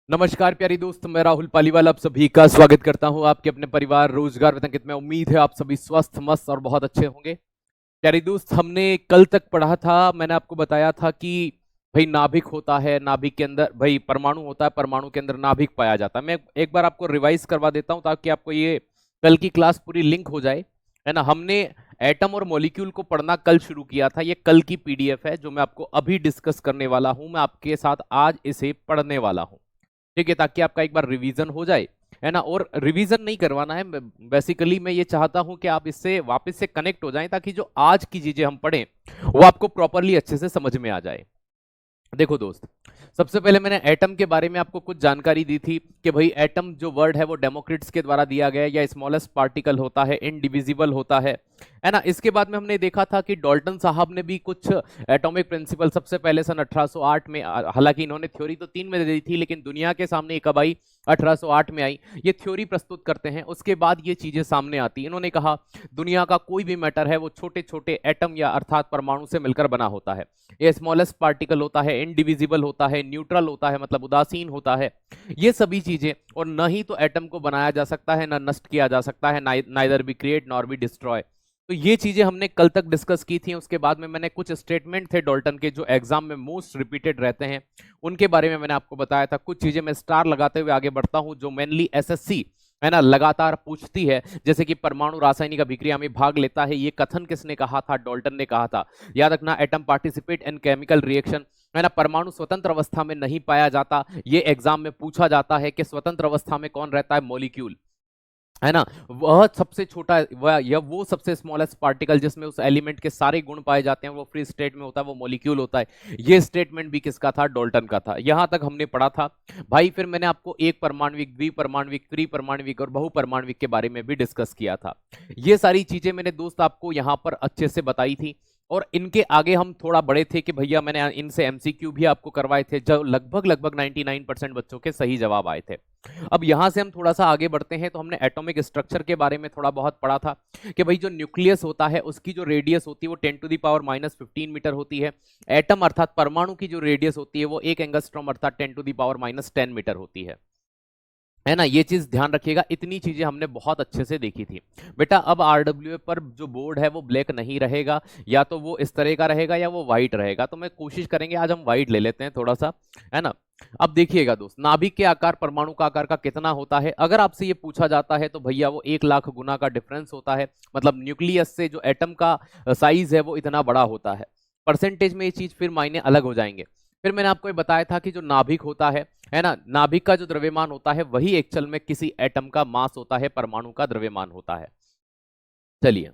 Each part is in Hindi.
नमस्कार प्यारी दोस्त, मैं राहुल पालीवाल आप सभी का स्वागत करता हूं आपके अपने परिवार रोजगार वेतन में। उम्मीद है आप सभी स्वस्थ मस्त और बहुत अच्छे होंगे। प्यारी दोस्त, हमने कल तक पढ़ा था, मैंने आपको बताया था कि भाई नाभिक होता है, नाभिक के अंदर भाई परमाणु होता है, परमाणु के अंदर नाभिक पाया जाता है। मैं एक बार आपको रिवाइज करवा देता हूं ताकि आपको ये कल की क्लास पूरी लिंक हो जाए, है ना। हमने एटम और मॉलिक्यूल को पढ़ना कल शुरू किया था। ये कल की पीडीएफ है जो मैं आपको अभी डिस्कस करने वाला हूं। मैं आपके साथ आज इसे पढ़ने वाला हूं, ठीक है, ताकि आपका एक बार रिवीजन हो जाए, है ना। और रिवीजन नहीं करवाना है, बेसिकली मैं ये चाहता हूं कि आप इससे वापस से कनेक्ट हो जाएं ताकि जो आज की चीजें हम पढ़ें वो आपको प्रॉपरली अच्छे से समझ में आ जाए। देखो दोस्त, सबसे पहले मैंने एटम के बारे में आपको कुछ जानकारी दी थी कि भाई एटम जो वर्ड है वो डेमोक्रिट्स के द्वारा दिया गया है, या स्मॉलेस्ट पार्टिकल होता है, इनडिविजिबल होता है ना। इसके बाद में हमने देखा था कि डॉल्टन साहब ने भी कुछ एटॉमिक प्रिंसिपल सबसे पहले सन 1808 में, हालांकि इन्होंने थ्योरी तो 3 में दी थी लेकिन दुनिया के सामने ये कब आई, 1808 में आई। ये थ्योरी प्रस्तुत करते हैं, उसके बाद ये चीजें सामने आती। इन्होंने कहा दुनिया का कोई भी मैटर है वो छोटे छोटे एटम या अर्थात परमाणु से मिलकर बना होता है। ये स्मॉलेस्ट पार्टिकल होता है, इनडिविजिबल होता है, न्यूट्रल होता है मतलब उदासीन होता है, ये सभी चीजें। और न ही तो एटम को बनाया जा सकता है, न नष्ट किया जा सकता है, neither be create nor be destroy. तो ये चीजें हमने कल तक डिस्कस की थी। उसके बाद में मैंने कुछ स्टेटमेंट थे डॉल्टन के जो एग्जाम में मोस्ट रिपीटेड रहते हैं, उनके बारे में मैंने आपको बताया था। कुछ चीजें मैं स्टार लगाते हुए आगे बढ़ता हूं जो मेनली एसएससी, है ना, लगातार पूछती है। जैसे कि परमाणु रासायनिक अभिक्रिया में भाग लेता है, ये कथन किसने कहा था? डॉल्टन ने कहा था। याद रखना, atom participate in chemical reaction, है ना। परमाणु स्वतंत्र अवस्था में नहीं पाया जाता, ये एग्जाम में पूछा जाता है कि स्वतंत्र अवस्था में कौन रहता है? मॉलिक्यूल, है ना। वह सबसे छोटा, वह या वो सबसे स्मॉलेस्ट पार्टिकल जिसमें उस एलिमेंट के सारे गुण पाए जाते हैं वो फ्री स्टेट में होता है, वो मॉलिक्यूल होता है। ये स्टेटमेंट भी किसका था? डॉल्टन का था। यहां तक हमने पढ़ा था भाई। फिर मैंने आपको एक परमाणविक, द्विपरमाणविक, त्रिपरमाणविक और बहुपरमाणविक के बारे में भी डिस्कस किया था। ये सारी चीजें मैंने दोस्त आपको यहां पर अच्छे से बताई थी। और इनके आगे हम थोड़ा बड़े थे कि भैया मैंने इनसे एमसीक्यू भी आपको करवाए थे, जो लगभग लगभग 99% बच्चों के सही जवाब आए थे। अब यहां से हम थोड़ा सा आगे बढ़ते हैं तो हमने एटॉमिक स्ट्रक्चर के बारे में थोड़ा बहुत पढ़ा था कि भाई जो न्यूक्लियस होता है उसकी जो रेडियस होती है वो 10⁻⁻15 मीटर होती है। एटम अर्थात परमाणु की जो रेडियस होती है वो 1 एंगस्ट्रॉम अर्थात 10⁻10 मीटर होती है ना। ये चीज ध्यान रखिएगा। इतनी चीजें हमने बहुत अच्छे से देखी थी बेटा। अब आरडब्ल्यूए पर जो बोर्ड है वो ब्लैक नहीं रहेगा, या तो वो इस तरह का रहेगा या वो व्हाइट रहेगा। तो मैं कोशिश करेंगे आज हम व्हाइट ले लेते हैं थोड़ा सा, है ना। अब देखिएगा दोस्त, नाभिक के आकार परमाणु का आकार का कितना होता है? अगर आपसे ये पूछा जाता है तो भैया वो 1 लाख गुना का डिफरेंस होता है। मतलब न्यूक्लियस से जो एटम का साइज है वो इतना बड़ा होता है। परसेंटेज में ये चीज फिर मायने अलग हो जाएंगे। फिर मैंने आपको ये बताया था कि जो नाभिक होता है ना, नाभिक का जो द्रव्यमान होता है वही एक्चुअल में किसी एटम का मास होता है, परमाणु का द्रव्यमान होता है। चलिए,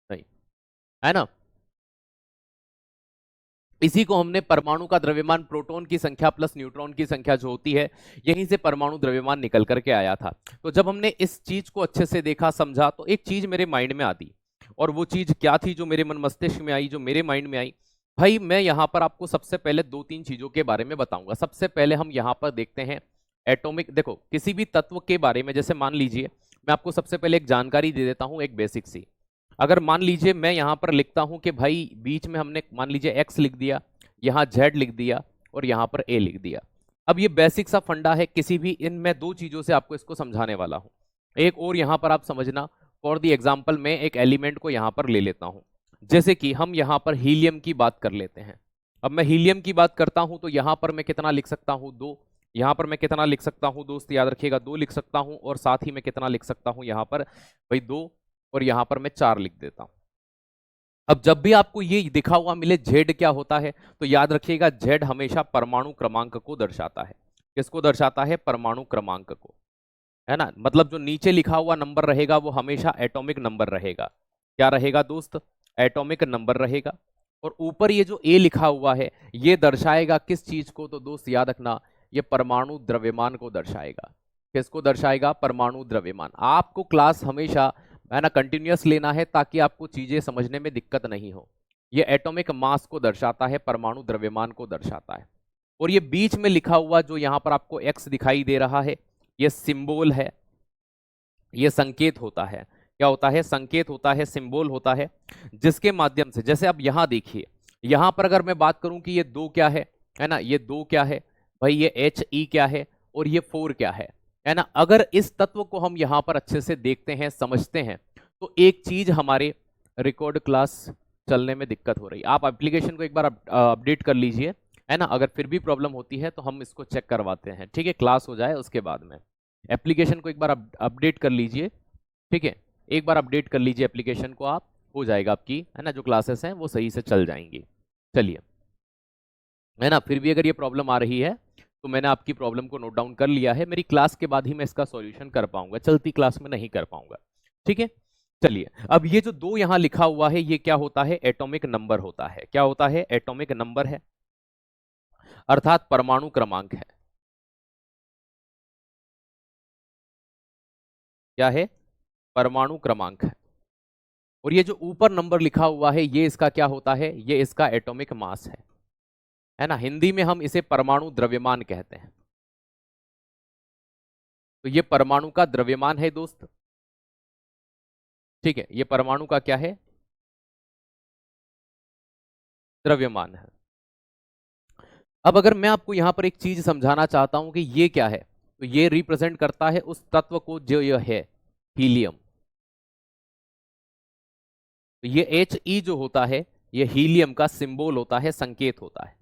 सही है ना। इसी को हमने परमाणु का द्रव्यमान, प्रोटॉन की संख्या प्लस न्यूट्रॉन की संख्या जो होती है, यहीं से परमाणु द्रव्यमान निकल करके आया था। तो जब हमने इस चीज को अच्छे से देखा समझा तो एक चीज मेरे माइंड में आती, और वो चीज क्या थी जो मेरे मन मस्तिष्क में आई, जो मेरे माइंड में आई? भाई मैं यहां पर आपको सबसे पहले 2-3 चीजों के बारे में बताऊंगा। सबसे पहले हम यहां पर देखते हैं एटॉमिक। देखो, किसी भी तत्व के बारे में, जैसे मान लीजिए मैं आपको सबसे पहले एक जानकारी दे देता हूं, एक बेसिक सी। अगर मान लीजिए मैं यहां पर लिखता हूं कि भाई बीच में हमने मान लीजिए एक्स लिख दिया, यहां जेड लिख दिया और यहां पर ए लिख दिया। अब ये बेसिक सा फंडा है, किसी भी इन मैं 2 चीजों से आपको इसको समझाने वाला हूं। एक और यहां पर आप समझना, फॉर द एग्जाम्पल मैं एक एलिमेंट को यहां पर ले लेता हूं। जैसे कि हम यहां पर हीलियम की बात कर लेते हैं। अब मैं हीलियम की बात करता हूं तो यहां पर मैं कितना लिख सकता हूं? 2। यहां पर मैं कितना लिख सकता हूं दोस्त? याद रखिएगा 2 लिख सकता हूं। और साथ ही मैं कितना लिख सकता हूं यहां पर? भाई 2, और यहां पर मैं 4 लिख देता हूं। अब जब भी आपको ये दिखा हुआ मिले जेड क्या होता है, तो याद रखिएगा जेड हमेशा परमाणु क्रमांक को दर्शाता है। किसको दर्शाता है? परमाणु क्रमांक को, है ना। मतलब जो नीचे लिखा हुआ नंबर रहेगा वो हमेशा एटॉमिक नंबर रहेगा। क्या रहेगा दोस्त? एटॉमिक नंबर रहेगा। और ऊपर ये जो ए लिखा हुआ है ये दर्शाएगा किस चीज को? तो दोस्त याद रखना, ये परमाणु द्रव्यमान को दर्शाएगा। किसको दर्शाएगा? परमाणु द्रव्यमान। आपको क्लास हमेशा, है ना, कंटिन्यूअस लेना है ताकि आपको चीजें समझने में दिक्कत नहीं हो। ये एटॉमिक मास को दर्शाता है, परमाणु द्रव्यमान को दर्शाता है। और ये बीच में लिखा हुआ जो यहां पर आपको एक्स दिखाई दे रहा है, ये सिंबल है, ये संकेत होता है। क्या होता है? संकेत होता है, सिंबल होता है, जिसके माध्यम से, जैसे अब यहां देखिए, यहां पर अगर मैं बात करूं कि ये 2 क्या है, है ना, ये 2 क्या है भाई, ये He क्या है, और ये 4 क्या है ना। अगर इस तत्व को हम यहां पर अच्छे से देखते हैं, समझते हैं, तो एक चीज हमारे रिकॉर्ड क्लास चलने में दिक्कत हो रही है। आप एप्लीकेशन को एक बार अपडेट कर लीजिए, है ना। अगर फिर भी प्रॉब्लम होती है तो हम इसको चेक करवाते हैं, ठीक है, क्लास हो जाए उसके बाद में। एप्लीकेशन को एक बार अपडेट कर लीजिए, ठीक है, एक बार अपडेट कर लीजिए एप्लीकेशन को आप, हो जाएगा आपकी, है ना, जो क्लासेस हैं वो सही से चल जाएंगी। चलिए, है ना। फिर भी अगर ये प्रॉब्लम आ रही है तो मैंने आपकी प्रॉब्लम को नोट डाउन कर लिया है, मेरी क्लास के बाद ही मैं इसका सॉल्यूशन कर पाऊंगा, चलती क्लास में नहीं कर पाऊंगा, ठीक है। चलिए, अब ये जो 2 यहां लिखा हुआ है, ये क्या होता है, एटॉमिक नंबर होता है। क्या होता है, एटॉमिक नंबर है, अर्थात परमाणु क्रमांक है। क्या है, परमाणु क्रमांक है। और ये जो ऊपर नंबर लिखा हुआ है, ये इसका क्या होता है, ये इसका एटॉमिक मास है ना। हिंदी में हम इसे परमाणु द्रव्यमान कहते हैं। तो ये परमाणु का द्रव्यमान है दोस्त, ठीक है, ये परमाणु का क्या है, द्रव्यमान है। अब अगर मैं आपको यहां पर एक चीज समझाना चाहता हूं कि ये क्या है, तो ये रिप्रेजेंट करता है उस तत्व को जो यह है, हीलियम। तो ये He जो होता है, ये हीलियम का सिंबल होता है, संकेत होता है।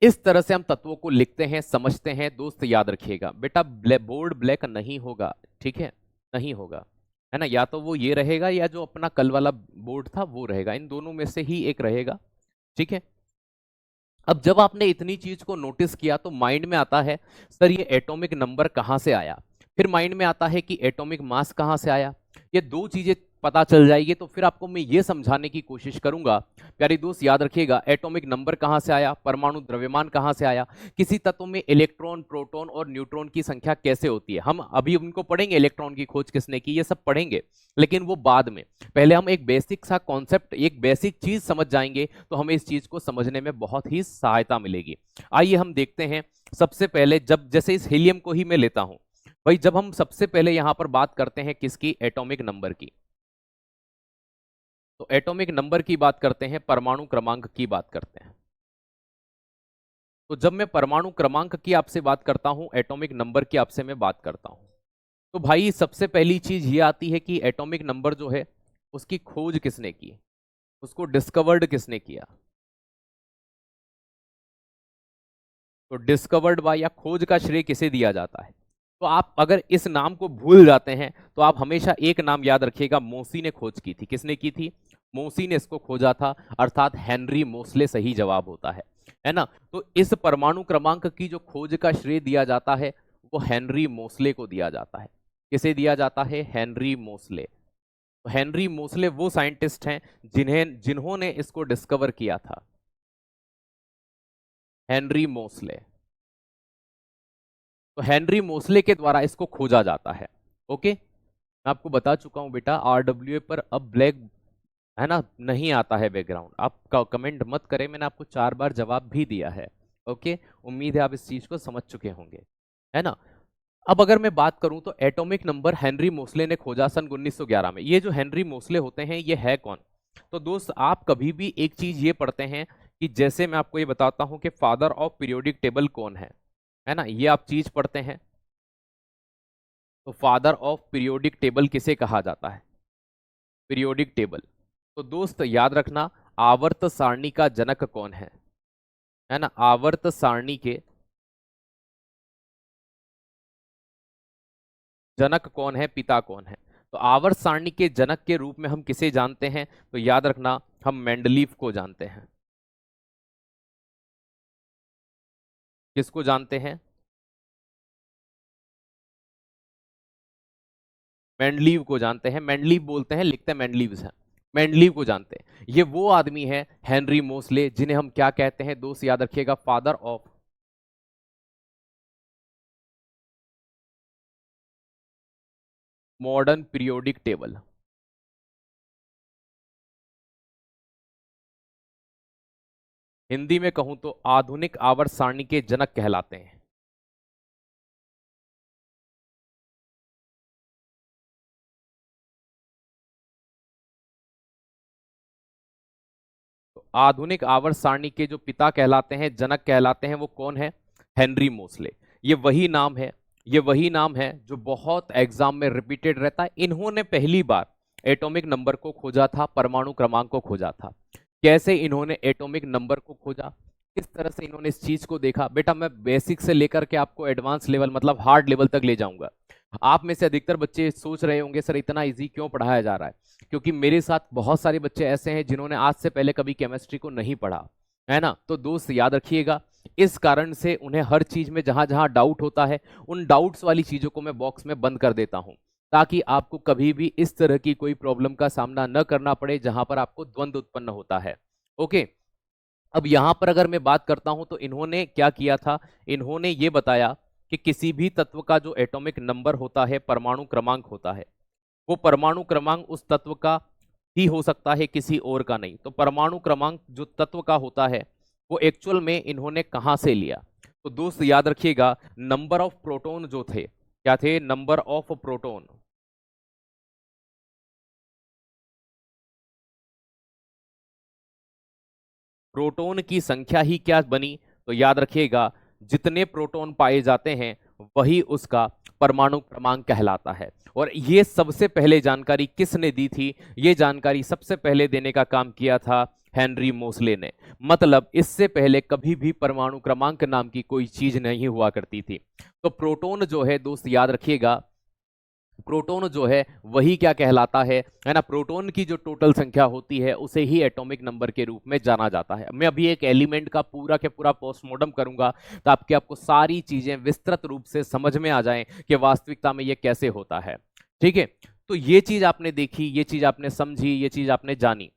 इस तरह से हम तत्वों को लिखते हैं, समझते हैं दोस्त। याद रखिएगा बेटा, बोर्ड ब्लैक नहीं होगा, ठीक है, नहीं होगा, है ना। या तो वो ये रहेगा, या जो अपना कल वाला बोर्ड था वो रहेगा, इन दोनों में से ही एक रहेगा, ठीक है। अब जब आपने इतनी चीज को नोटिस किया तो माइंड में आता है, सर ये एटॉमिक नंबर कहां से आया। फिर माइंड में आता है कि एटॉमिक मास कहां से आया। ये 2 चीजें पता चल जाएगी तो फिर आपको मैं ये समझाने की कोशिश करूंगा। प्यारे दोस्त याद रखिएगा, एटॉमिक नंबर कहां से आया, परमाणु द्रव्यमान कहां से आया, किसी तत्व में इलेक्ट्रॉन, प्रोटॉन और न्यूट्रॉन की संख्या कैसे होती है, हम अभी उनको पढ़ेंगे, इलेक्ट्रॉन की खोज किसने की, ये सब पढ़ेंगे, लेकिन वो बाद में। पहले हम एक बेसिक सा कॉन्सेप्ट, एक बेसिक चीज समझ जाएंगे तो हमें इस चीज को समझने में बहुत ही सहायता मिलेगी। आइए हम देखते हैं। सबसे पहले, जब जैसे इस हीलियम को ही मैं लेता हूं भाई, जब हम सबसे पहले यहां पर बात करते हैं किसकी, एटॉमिक नंबर की, तो एटॉमिक नंबर की बात करते हैं, परमाणु क्रमांक की बात करते हैं। तो जब मैं परमाणु क्रमांक की आपसे बात करता हूं, एटॉमिक नंबर की आपसे मैं बात करता हूं, तो भाई सबसे पहली चीज ये आती है कि एटॉमिक नंबर जो है उसकी खोज किसने की, उसको डिस्कवर्ड किसने किया। तो डिस्कवर्ड बाय, या खोज का श्रेय किसे दिया जाता है। तो आप अगर इस नाम को भूल जाते हैं तो आप हमेशा एक नाम याद रखिएगा, मोसी ने खोज की थी। किसने की थी, मोसी ने इसको खोजा था, अर्थात हेनरी मोसले सही जवाब होता है ना। तो इस परमाणु क्रमांक की जो खोज का श्रेय दिया जाता है वो हेनरी मोसले को दिया जाता है। किसे दिया जाता है, हेनरी मोसले। तो हेनरी मोसले वो साइंटिस्ट हैं जिन्होंने इसको डिस्कवर किया था, हेनरी मोसले। तो हेनरी मोसले के द्वारा इसको खोजा जाता है। ओके, मैं आपको बता चुका हूं बेटा, आरडब्ल्यूए पर अब ब्लैक, है ना, नहीं आता है बैकग्राउंड। आप कमेंट मत करें, मैंने आपको 4 बार जवाब भी दिया है। ओके, उम्मीद है आप इस चीज को समझ चुके होंगे, है ना। अब अगर मैं बात करूं तो एटॉमिक नंबर हेनरी मोसले ने खोजा सन 1911 में। ये जो हेनरी मोसले होते हैं ये है कौन। तो दोस्त आप कभी भी एक चीज ये पढ़ते हैं कि जैसे मैं आपको ये बताता हूं कि फादर ऑफ पीरियोडिक टेबल कौन है ना, ये आप चीज पढ़ते हैं। तो फादर ऑफ पीरियोडिक टेबल किसे कहा जाता है, पीरियोडिक टेबल। तो दोस्त याद रखना, आवर्त सारणी का जनक कौन है ना, आवर्त सारणी के जनक कौन है, पिता कौन है। तो आवर्त सारणी के जनक के रूप में हम किसे जानते हैं, तो याद रखना हम मेंडलीव को जानते हैं। किसको जानते हैं, मेंडलीव को जानते हैं। मेंडलीव बोलते हैं, लिखते हैं मेंडलीव्स हैं, मेंडलीव को जानते हैं। ये वो आदमी है हेनरी मोसले, जिन्हें हम क्या कहते हैं दोस्त, याद रखिएगा, father of modern periodic table. Hindi में कहूं तो आधुनिक आवर्त सारणी के जनक कहलाते हैं। तो आधुनिक आवर्त सारणी के जो पिता कहलाते हैं, जनक कहलाते हैं, वो कौन है? हेनरी मोसले। ये वही नाम है, ये वही नाम है जो बहुत एग्जाम में रिपीटेड रहता है। इन्होंने पहली बार एटॉमिक नंबर को खोजा था, परमाणु क्रमांक को खोजा था। कैसे इन्होंने एटॉमिक नंबर को खोजा, किस तरह से इन्होंने इस चीज को देखा, बेटा मैं बेसिक से लेकर के आपको एडवांस लेवल मतलब हार्ड लेवल तक ले जाऊंगा। आप में से अधिकतर बच्चे सोच रहे होंगे सर इतना इजी क्यों पढ़ाया जा रहा है, क्योंकि मेरे साथ बहुत सारे बच्चे ऐसे हैं जिन्होंने आज से पहले कभी केमिस्ट्री को नहीं पढ़ा है ना। तो दोस्त याद रखिएगा, इस कारण से उन्हें हर चीज में जहां जहां डाउट होता है उन डाउट्स वाली चीजों को मैं बॉक्स में बंद कर देता हूं, ताकि आपको कभी भी इस तरह की कोई प्रॉब्लम का सामना न करना पड़े जहां पर आपको द्वंद्व उत्पन्न होता है। ओके, अब यहां पर अगर मैं बात करता हूं तो इन्होंने क्या किया था, इन्होंने ये बताया कि किसी भी तत्व का जो एटॉमिक नंबर होता है, परमाणु क्रमांक होता है, वो परमाणु क्रमांक उस तत्व का ही हो सकता है, किसी और का नहीं। तो परमाणु क्रमांक जो तत्व का होता है वो एक्चुअल में इन्होंने कहां से लिया? तो दोस्त याद रखिएगा, नंबर ऑफ प्रोटॉन जो थे, क्या थे? Number of proton. प्रोटॉन की संख्या ही क्या बनी? तो याद रखिएगा, जितने प्रोटॉन पाए जाते हैं वही उसका परमाणु क्रमांक कहलाता है। और ये सबसे पहले जानकारी किसने दी थी? ये जानकारी सबसे पहले देने का काम किया था हेनरी मोसले ने। मतलब इससे पहले कभी भी परमाणु क्रमांक नाम की कोई चीज नहीं हुआ करती थी। तो प्रोटॉन जो है दोस्त याद रखिएगा, प्रोटॉन जो है वही क्या कहलाता है ना, प्रोटॉन की जो टोटल संख्या होती है उसे ही एटॉमिक नंबर के रूप में जाना जाता है। मैं अभी एक एलिमेंट का पूरा के पूरा पोस्टमार्टम करूंगा ताकि आपको सारी चीजें विस्तृत रूप से समझ में आ जाएं कि वास्तविकता में ये कैसे होता है। ठीक है, तो ये चीज आपने देखी, ये चीज आपने समझी, ये चीज आपने जानी।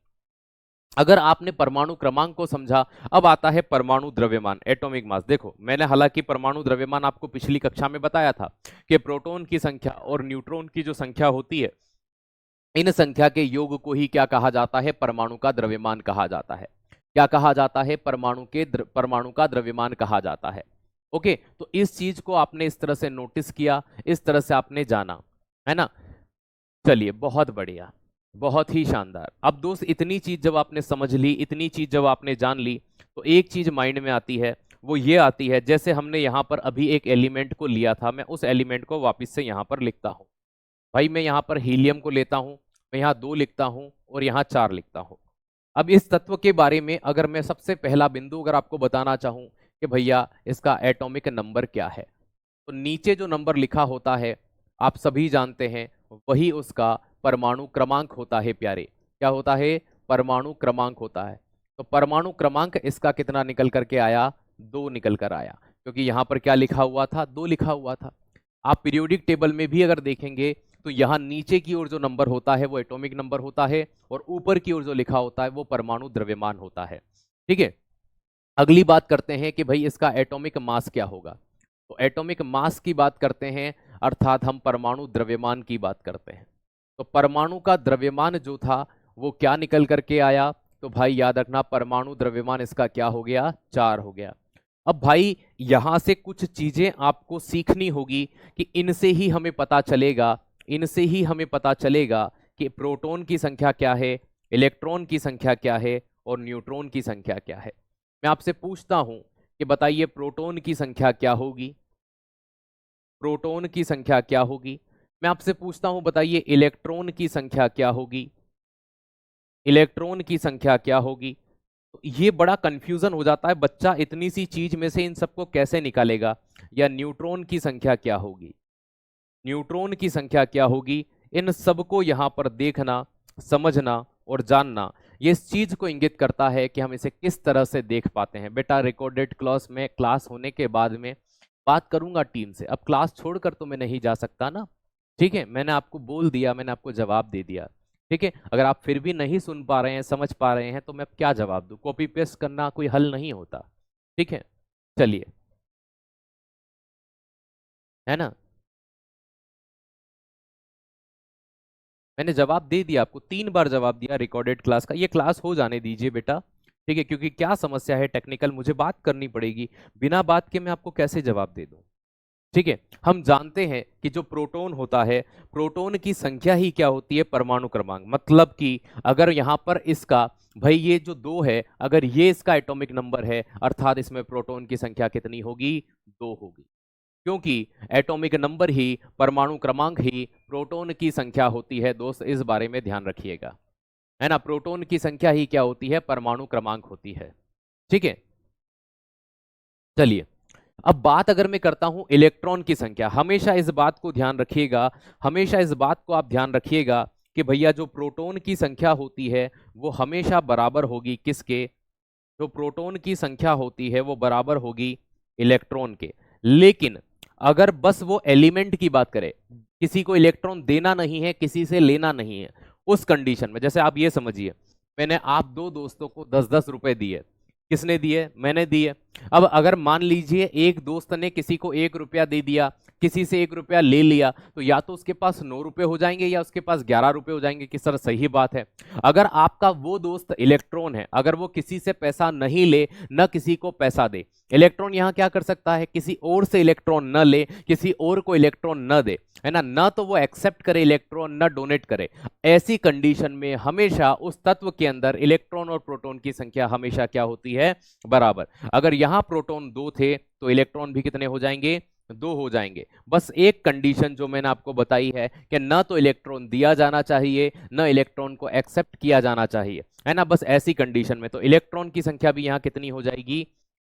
अगर आपने परमाणु क्रमांक को समझा, अब आता है परमाणु द्रव्यमान, एटॉमिक मास। देखो मैंने हालांकि परमाणु द्रव्यमान आपको पिछली कक्षा में बताया था कि प्रोटॉन की संख्या और न्यूट्रॉन की जो संख्या होती है, इन संख्या के योग को ही क्या कहा जाता है? परमाणु का द्रव्यमान कहा जाता है। क्या कहा जाता है? परमाणु का द्रव्यमान कहा जाता है। ओके, तो इस चीज को आपने इस तरह से नोटिस किया, इस तरह से आपने जाना, है ना। चलिए, बहुत बढ़िया, बहुत ही शानदार। अब दोस्त इतनी चीज जब आपने समझ ली, इतनी चीज जब आपने जान ली, तो एक चीज माइंड में आती है, वो ये आती है, जैसे हमने यहां पर अभी एक एलिमेंट को लिया था, मैं उस एलिमेंट को वापस से यहां पर लिखता हूं। भाई मैं यहां पर हीलियम को लेता हूं, मैं यहां 2 लिखता हूं और यहां 4 लिखता हूं। अब इस तत्व के बारे में अगर मैं सबसे पहला बिंदु अगर आपको बताना चाहूं कि भैया इसका एटॉमिक नंबर क्या है, तो नीचे जो नंबर लिखा होता है आप सभी जानते हैं वही उसका परमाणु क्रमांक होता है प्यारे। क्या होता है? परमाणु क्रमांक होता है। तो परमाणु क्रमांक इसका कितना निकल करके आया? 2 निकल कर आया, क्योंकि यहां पर क्या लिखा हुआ था? 2 लिखा हुआ था। आप पीरियोडिक टेबल में भी अगर देखेंगे तो यहां नीचे की ओर जो नंबर होता है वो एटॉमिक नंबर होता है, और ऊपर की ओर जो लिखा होता है वो परमाणु द्रव्यमान होता है। ठीक है, अगली बात करते हैं कि भाई इसका एटॉमिक मास क्या होगा। तो एटॉमिक मास की बात करते हैं, अर्थात हम परमाणु द्रव्यमान की बात करते हैं। तो परमाणु का द्रव्यमान जो था वो क्या निकल करके आया? तो भाई याद रखना, परमाणु द्रव्यमान इसका क्या हो गया? 4 हो गया। अब भाई यहां से कुछ चीजें आपको सीखनी होगी कि इनसे ही हमें पता चलेगा, इनसे ही हमें पता चलेगा कि प्रोटॉन की संख्या क्या है, इलेक्ट्रॉन की संख्या क्या है और न्यूट्रॉन की संख्या क्या है। मैं आपसे पूछता हूं कि बताइए प्रोटॉन की संख्या क्या होगी? प्रोटॉन की संख्या क्या होगी? मैं आपसे पूछता हूं बताइए इलेक्ट्रॉन की संख्या क्या होगी? इलेक्ट्रॉन की संख्या क्या होगी? तो ये बड़ा कंफ्यूजन हो जाता है, बच्चा इतनी सी चीज में से इन सबको कैसे निकालेगा? या न्यूट्रॉन की संख्या क्या होगी, न्यूट्रॉन की संख्या क्या होगी? इन सबको यहां पर देखना, समझना और जानना, ये इस चीज को इंगित करता है कि हम इसे किस तरह से देख पाते हैं। बेटा रिकॉर्डेड क्लास में, क्लास होने के बाद में बात करूंगा टीम से, अब क्लास छोड़कर तो मैं नहीं जा सकता ना। ठीक है, मैंने आपको बोल दिया, मैंने आपको जवाब दे दिया। ठीक है, अगर आप फिर भी नहीं सुन पा रहे हैं, समझ पा रहे हैं, तो मैं क्या जवाब दूं? कॉपी पेस्ट करना कोई हल नहीं होता। ठीक है, चलिए, है ना। मैंने जवाब दे दिया आपको, 3 बार जवाब दिया रिकॉर्डेड क्लास का। ये क्लास हो जाने दीजिए बेटा, ठीक है, क्योंकि क्या समस्या है टेक्निकल, मुझे बात करनी पड़ेगी, बिना बात के मैं आपको कैसे जवाब दे दूं? ठीक है, हम जानते हैं कि जो प्रोटॉन होता है, प्रोटॉन की संख्या ही क्या होती है, परमाणु क्रमांक। मतलब कि अगर यहाँ पर इसका भाई ये जो 2 है, अगर ये इसका एटॉमिक नंबर है, अर्थात इसमें प्रोटॉन की संख्या कितनी होगी, 2 होगी। क्योंकि एटॉमिक नंबर ही, परमाणु क्रमांक ही प्रोटॉन की संख्या होती है। दोस्त इस बारे में ध्यान रखिएगा, है ना, प्रोटॉन की संख्या ही क्या होती है, परमाणु क्रमांक होती है। ठीक है, चलिए अब बात अगर मैं करता हूं इलेक्ट्रॉन की संख्या, हमेशा इस बात को ध्यान रखिएगा, हमेशा इस बात को आप ध्यान रखिएगा कि भैया जो प्रोटॉन की संख्या होती है वो हमेशा बराबर होगी किसके, जो प्रोटॉन की संख्या होती है वो बराबर होगी इलेक्ट्रॉन के। लेकिन अगर बस वो एलिमेंट की बात करें, किसी को इलेक्ट्रॉन देना नहीं है, किसी से लेना नहीं है, उस कंडीशन में, जैसे आप ये समझिए, मैंने आप 2 दोस्तों को 10-10 रुपए दिए, किसने दिए, मैंने दिए। अब अगर मान लीजिए एक दोस्त ने किसी को 1 रुपया दे दिया, किसी से 1 रुपया ले लिया, तो या तो उसके पास 9 रुपए हो जाएंगे या उसके पास 11 रुपए हो जाएंगे। कि सर सही बात है, अगर आपका वो दोस्त इलेक्ट्रॉन है, अगर वो किसी से पैसा नहीं ले, न किसी को पैसा दे, इलेक्ट्रॉन यहां क्या कर सकता है, किसी और से इलेक्ट्रॉन न ले, किसी और को इलेक्ट्रॉन न दे, है ना, न तो वो एक्सेप्ट करे इलेक्ट्रॉन, न डोनेट करे। ऐसी कंडीशन में हमेशा उस तत्व के अंदर इलेक्ट्रॉन और प्रोटॉन की संख्या हमेशा क्या होती है, बराबर। अगर यहां प्रोटॉन 2 थे तो इलेक्ट्रॉन भी कितने हो जाएंगे, 2 हो जाएंगे। बस एक कंडीशन जो मैंने आपको बताई है कि न तो इलेक्ट्रॉन दिया जाना चाहिए, न इलेक्ट्रॉन को एक्सेप्ट किया जाना चाहिए, है ना, बस ऐसी कंडीशन में तो इलेक्ट्रॉन की संख्या भी यहां कितनी हो जाएगी,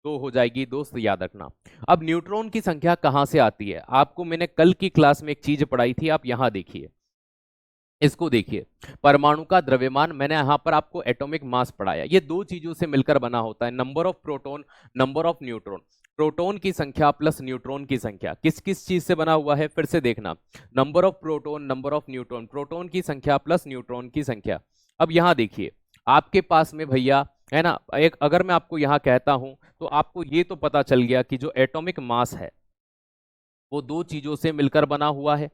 2 हो जाएगी। दोस्त याद रखना। अब न्यूट्रॉन की संख्या कहां से आती है, आपको मैंने कल की क्लास में एक चीज पढ़ाई थी, आप यहां देखिए, इसको देखिए, परमाणु का द्रव्यमान, मैंने यहां पर आपको एटॉमिक मास पढ़ाया, ये 2 चीजों से मिलकर बना होता है, number of proton, number of neutron. Proton की संख्या प्लस न्यूट्रॉन की संख्या किस किस चीज से बना हुआ है, फिर से देखना, number of proton, number of neutron, proton की संख्या प्लस न्यूट्रॉन की संख्या। अब यहां देखिए आपके पास में भैया, है ना, एक अगर मैं आपको यहां कहता हूं तो आपको ये तो पता चल गया कि जो एटॉमिक मास है वो 2 चीजों से मिलकर बना हुआ है।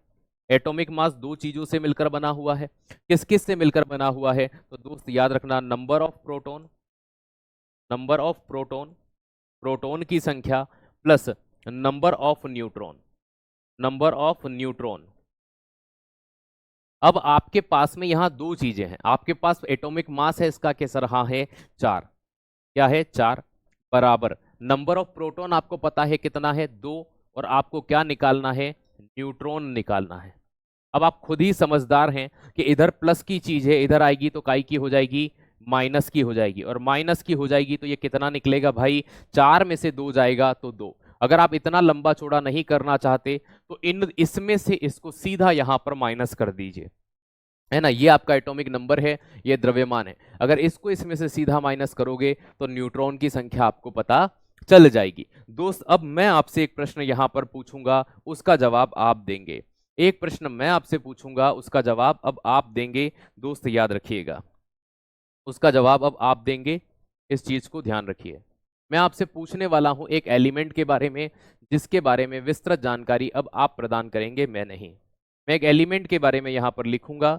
एटॉमिक मास 2 चीजों से मिलकर बना हुआ है। किस किस से मिलकर बना हुआ है, तो दोस्त याद रखना, number of proton, number of proton, proton की संख्या plus number of neutron, number of neutron. अब आपके पास में यहां 2 चीजें हैं, आपके पास एटॉमिक मास है इसका कैसा रहा है, 4, क्या है, 4, बराबर नंबर ऑफ प्रोटॉन आपको पता है कितना है, 2, और आपको क्या निकालना है, न्यूट्रॉन निकालना है। अब आप खुद ही समझदार हैं कि इधर प्लस की चीज है, इधर आएगी तो काय की हो जाएगी, माइनस की हो जाएगी, और माइनस की हो जाएगी तो ये कितना निकलेगा भाई, 4 में से 2 जाएगा तो 2। अगर आप इतना लंबा चौड़ा नहीं करना चाहते तो इसमें से इसको सीधा यहां पर माइनस कर दीजिए, है ना, ये आपका एटॉमिक नंबर है, ये द्रव्यमान है। अगर इसको इसमें से सीधा माइनस करोगे तो न्यूट्रॉन की संख्या आपको पता चल जाएगी। दोस्त अब मैं आपसे एक प्रश्न यहां पर पूछूंगा, उसका जवाब आप देंगे। एक प्रश्न मैं आपसे पूछूंगा, उसका जवाब अब आप देंगे। दोस्त याद रखिएगा, उसका जवाब अब आप देंगे, इस चीज को ध्यान रखिए। मैं आपसे पूछने वाला हूं एक एलिमेंट के बारे में, जिसके बारे में विस्तृत जानकारी अब आप प्रदान करेंगे, मैं नहीं। मैं एक एलिमेंट के बारे में यहां पर लिखूंगा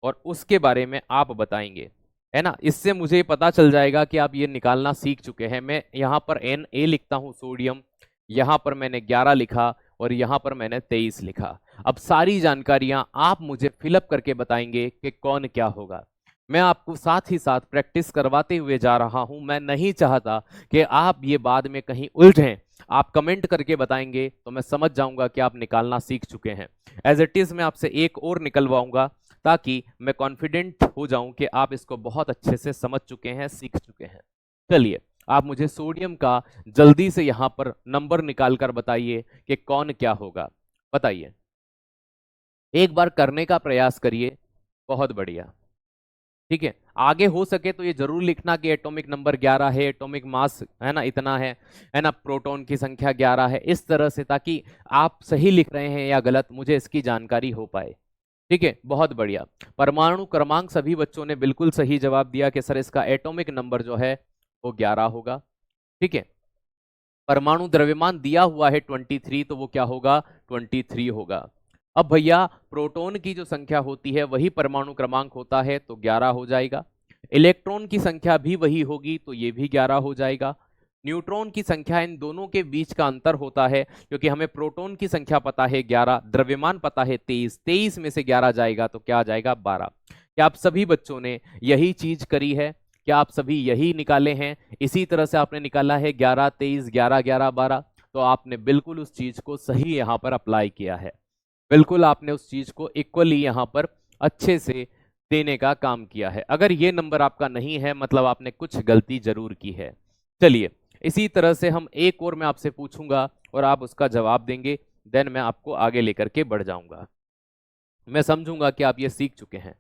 और उसके बारे में आप बताएंगे, है ना, इससे मुझे पता चल जाएगा कि आप ये निकालना सीख चुके हैं। मैं यहाँ पर Na लिखता हूँ, सोडियम, यहाँ पर मैंने 11 लिखा और यहाँ पर मैंने 23 लिखा। अब सारी जानकारियां आप मुझे फिलअप करके बताएंगे कि कौन क्या होगा। मैं आपको साथ ही साथ प्रैक्टिस करवाते हुए जा रहा हूं, मैं नहीं चाहता कि आप ये बाद में कहीं उलझें। आप कमेंट करके बताएंगे तो मैं समझ जाऊंगा कि आप निकालना सीख चुके हैं। एज इट इज मैं आपसे एक और निकलवाऊंगा ताकि मैं कॉन्फिडेंट हो जाऊं कि आप इसको बहुत अच्छे से समझ चुके हैं, सीख चुके हैं। चलिए आप मुझे सोडियम का जल्दी से यहां पर नंबर निकालकर बताइए कि कौन क्या होगा, बताइए, एक बार करने का प्रयास करिए। बहुत बढ़िया, ठीक है। आगे हो सके तो ये जरूर लिखना कि एटॉमिक नंबर 11 है, एटॉमिक मास, है ना, इतना है ना, प्रोटॉन की संख्या 11 है, इस तरह से, ताकि आप सही लिख रहे हैं या गलत मुझे इसकी जानकारी हो पाए। ठीक है, बहुत बढ़िया। परमाणु क्रमांक सभी बच्चों ने बिल्कुल सही जवाब दिया कि सर इसका एटॉमिक नंबर जो है वो 11 होगा। ठीक है, परमाणु द्रव्यमान दिया हुआ है 23, तो वो क्या होगा, 23 होगा। अब भैया प्रोटॉन की जो संख्या होती है वही परमाणु क्रमांक होता है, तो 11 हो जाएगा। इलेक्ट्रॉन की संख्या भी वही होगी, तो ये भी 11 हो जाएगा। न्यूट्रॉन की संख्या इन दोनों के बीच का अंतर होता है, क्योंकि हमें प्रोटॉन की संख्या पता है 11, द्रव्यमान पता है 23, 23 में से 11 जाएगा तो क्या आ जाएगा 12। क्या आप सभी बच्चों ने यही चीज करी है? क्या आप सभी यही निकाले हैं? इसी तरह से आपने निकाला है 11 23 11 11 12, तो आपने बिल्कुल उस चीज को सही यहां पर अप्लाई किया है, बिल्कुल आपने उस चीज को इक्वली यहां पर अच्छे से देने का काम किया है। अगर ये नंबर आपका नहीं है मतलब आपने कुछ गलती जरूर की है। चलिए, इसी तरह से हम एक और मैं आपसे पूछूंगा और आप उसका जवाब देंगे, देन मैं आपको आगे लेकर के बढ़ जाऊंगा। मैं समझूंगा कि आप ये सीख चुके हैं।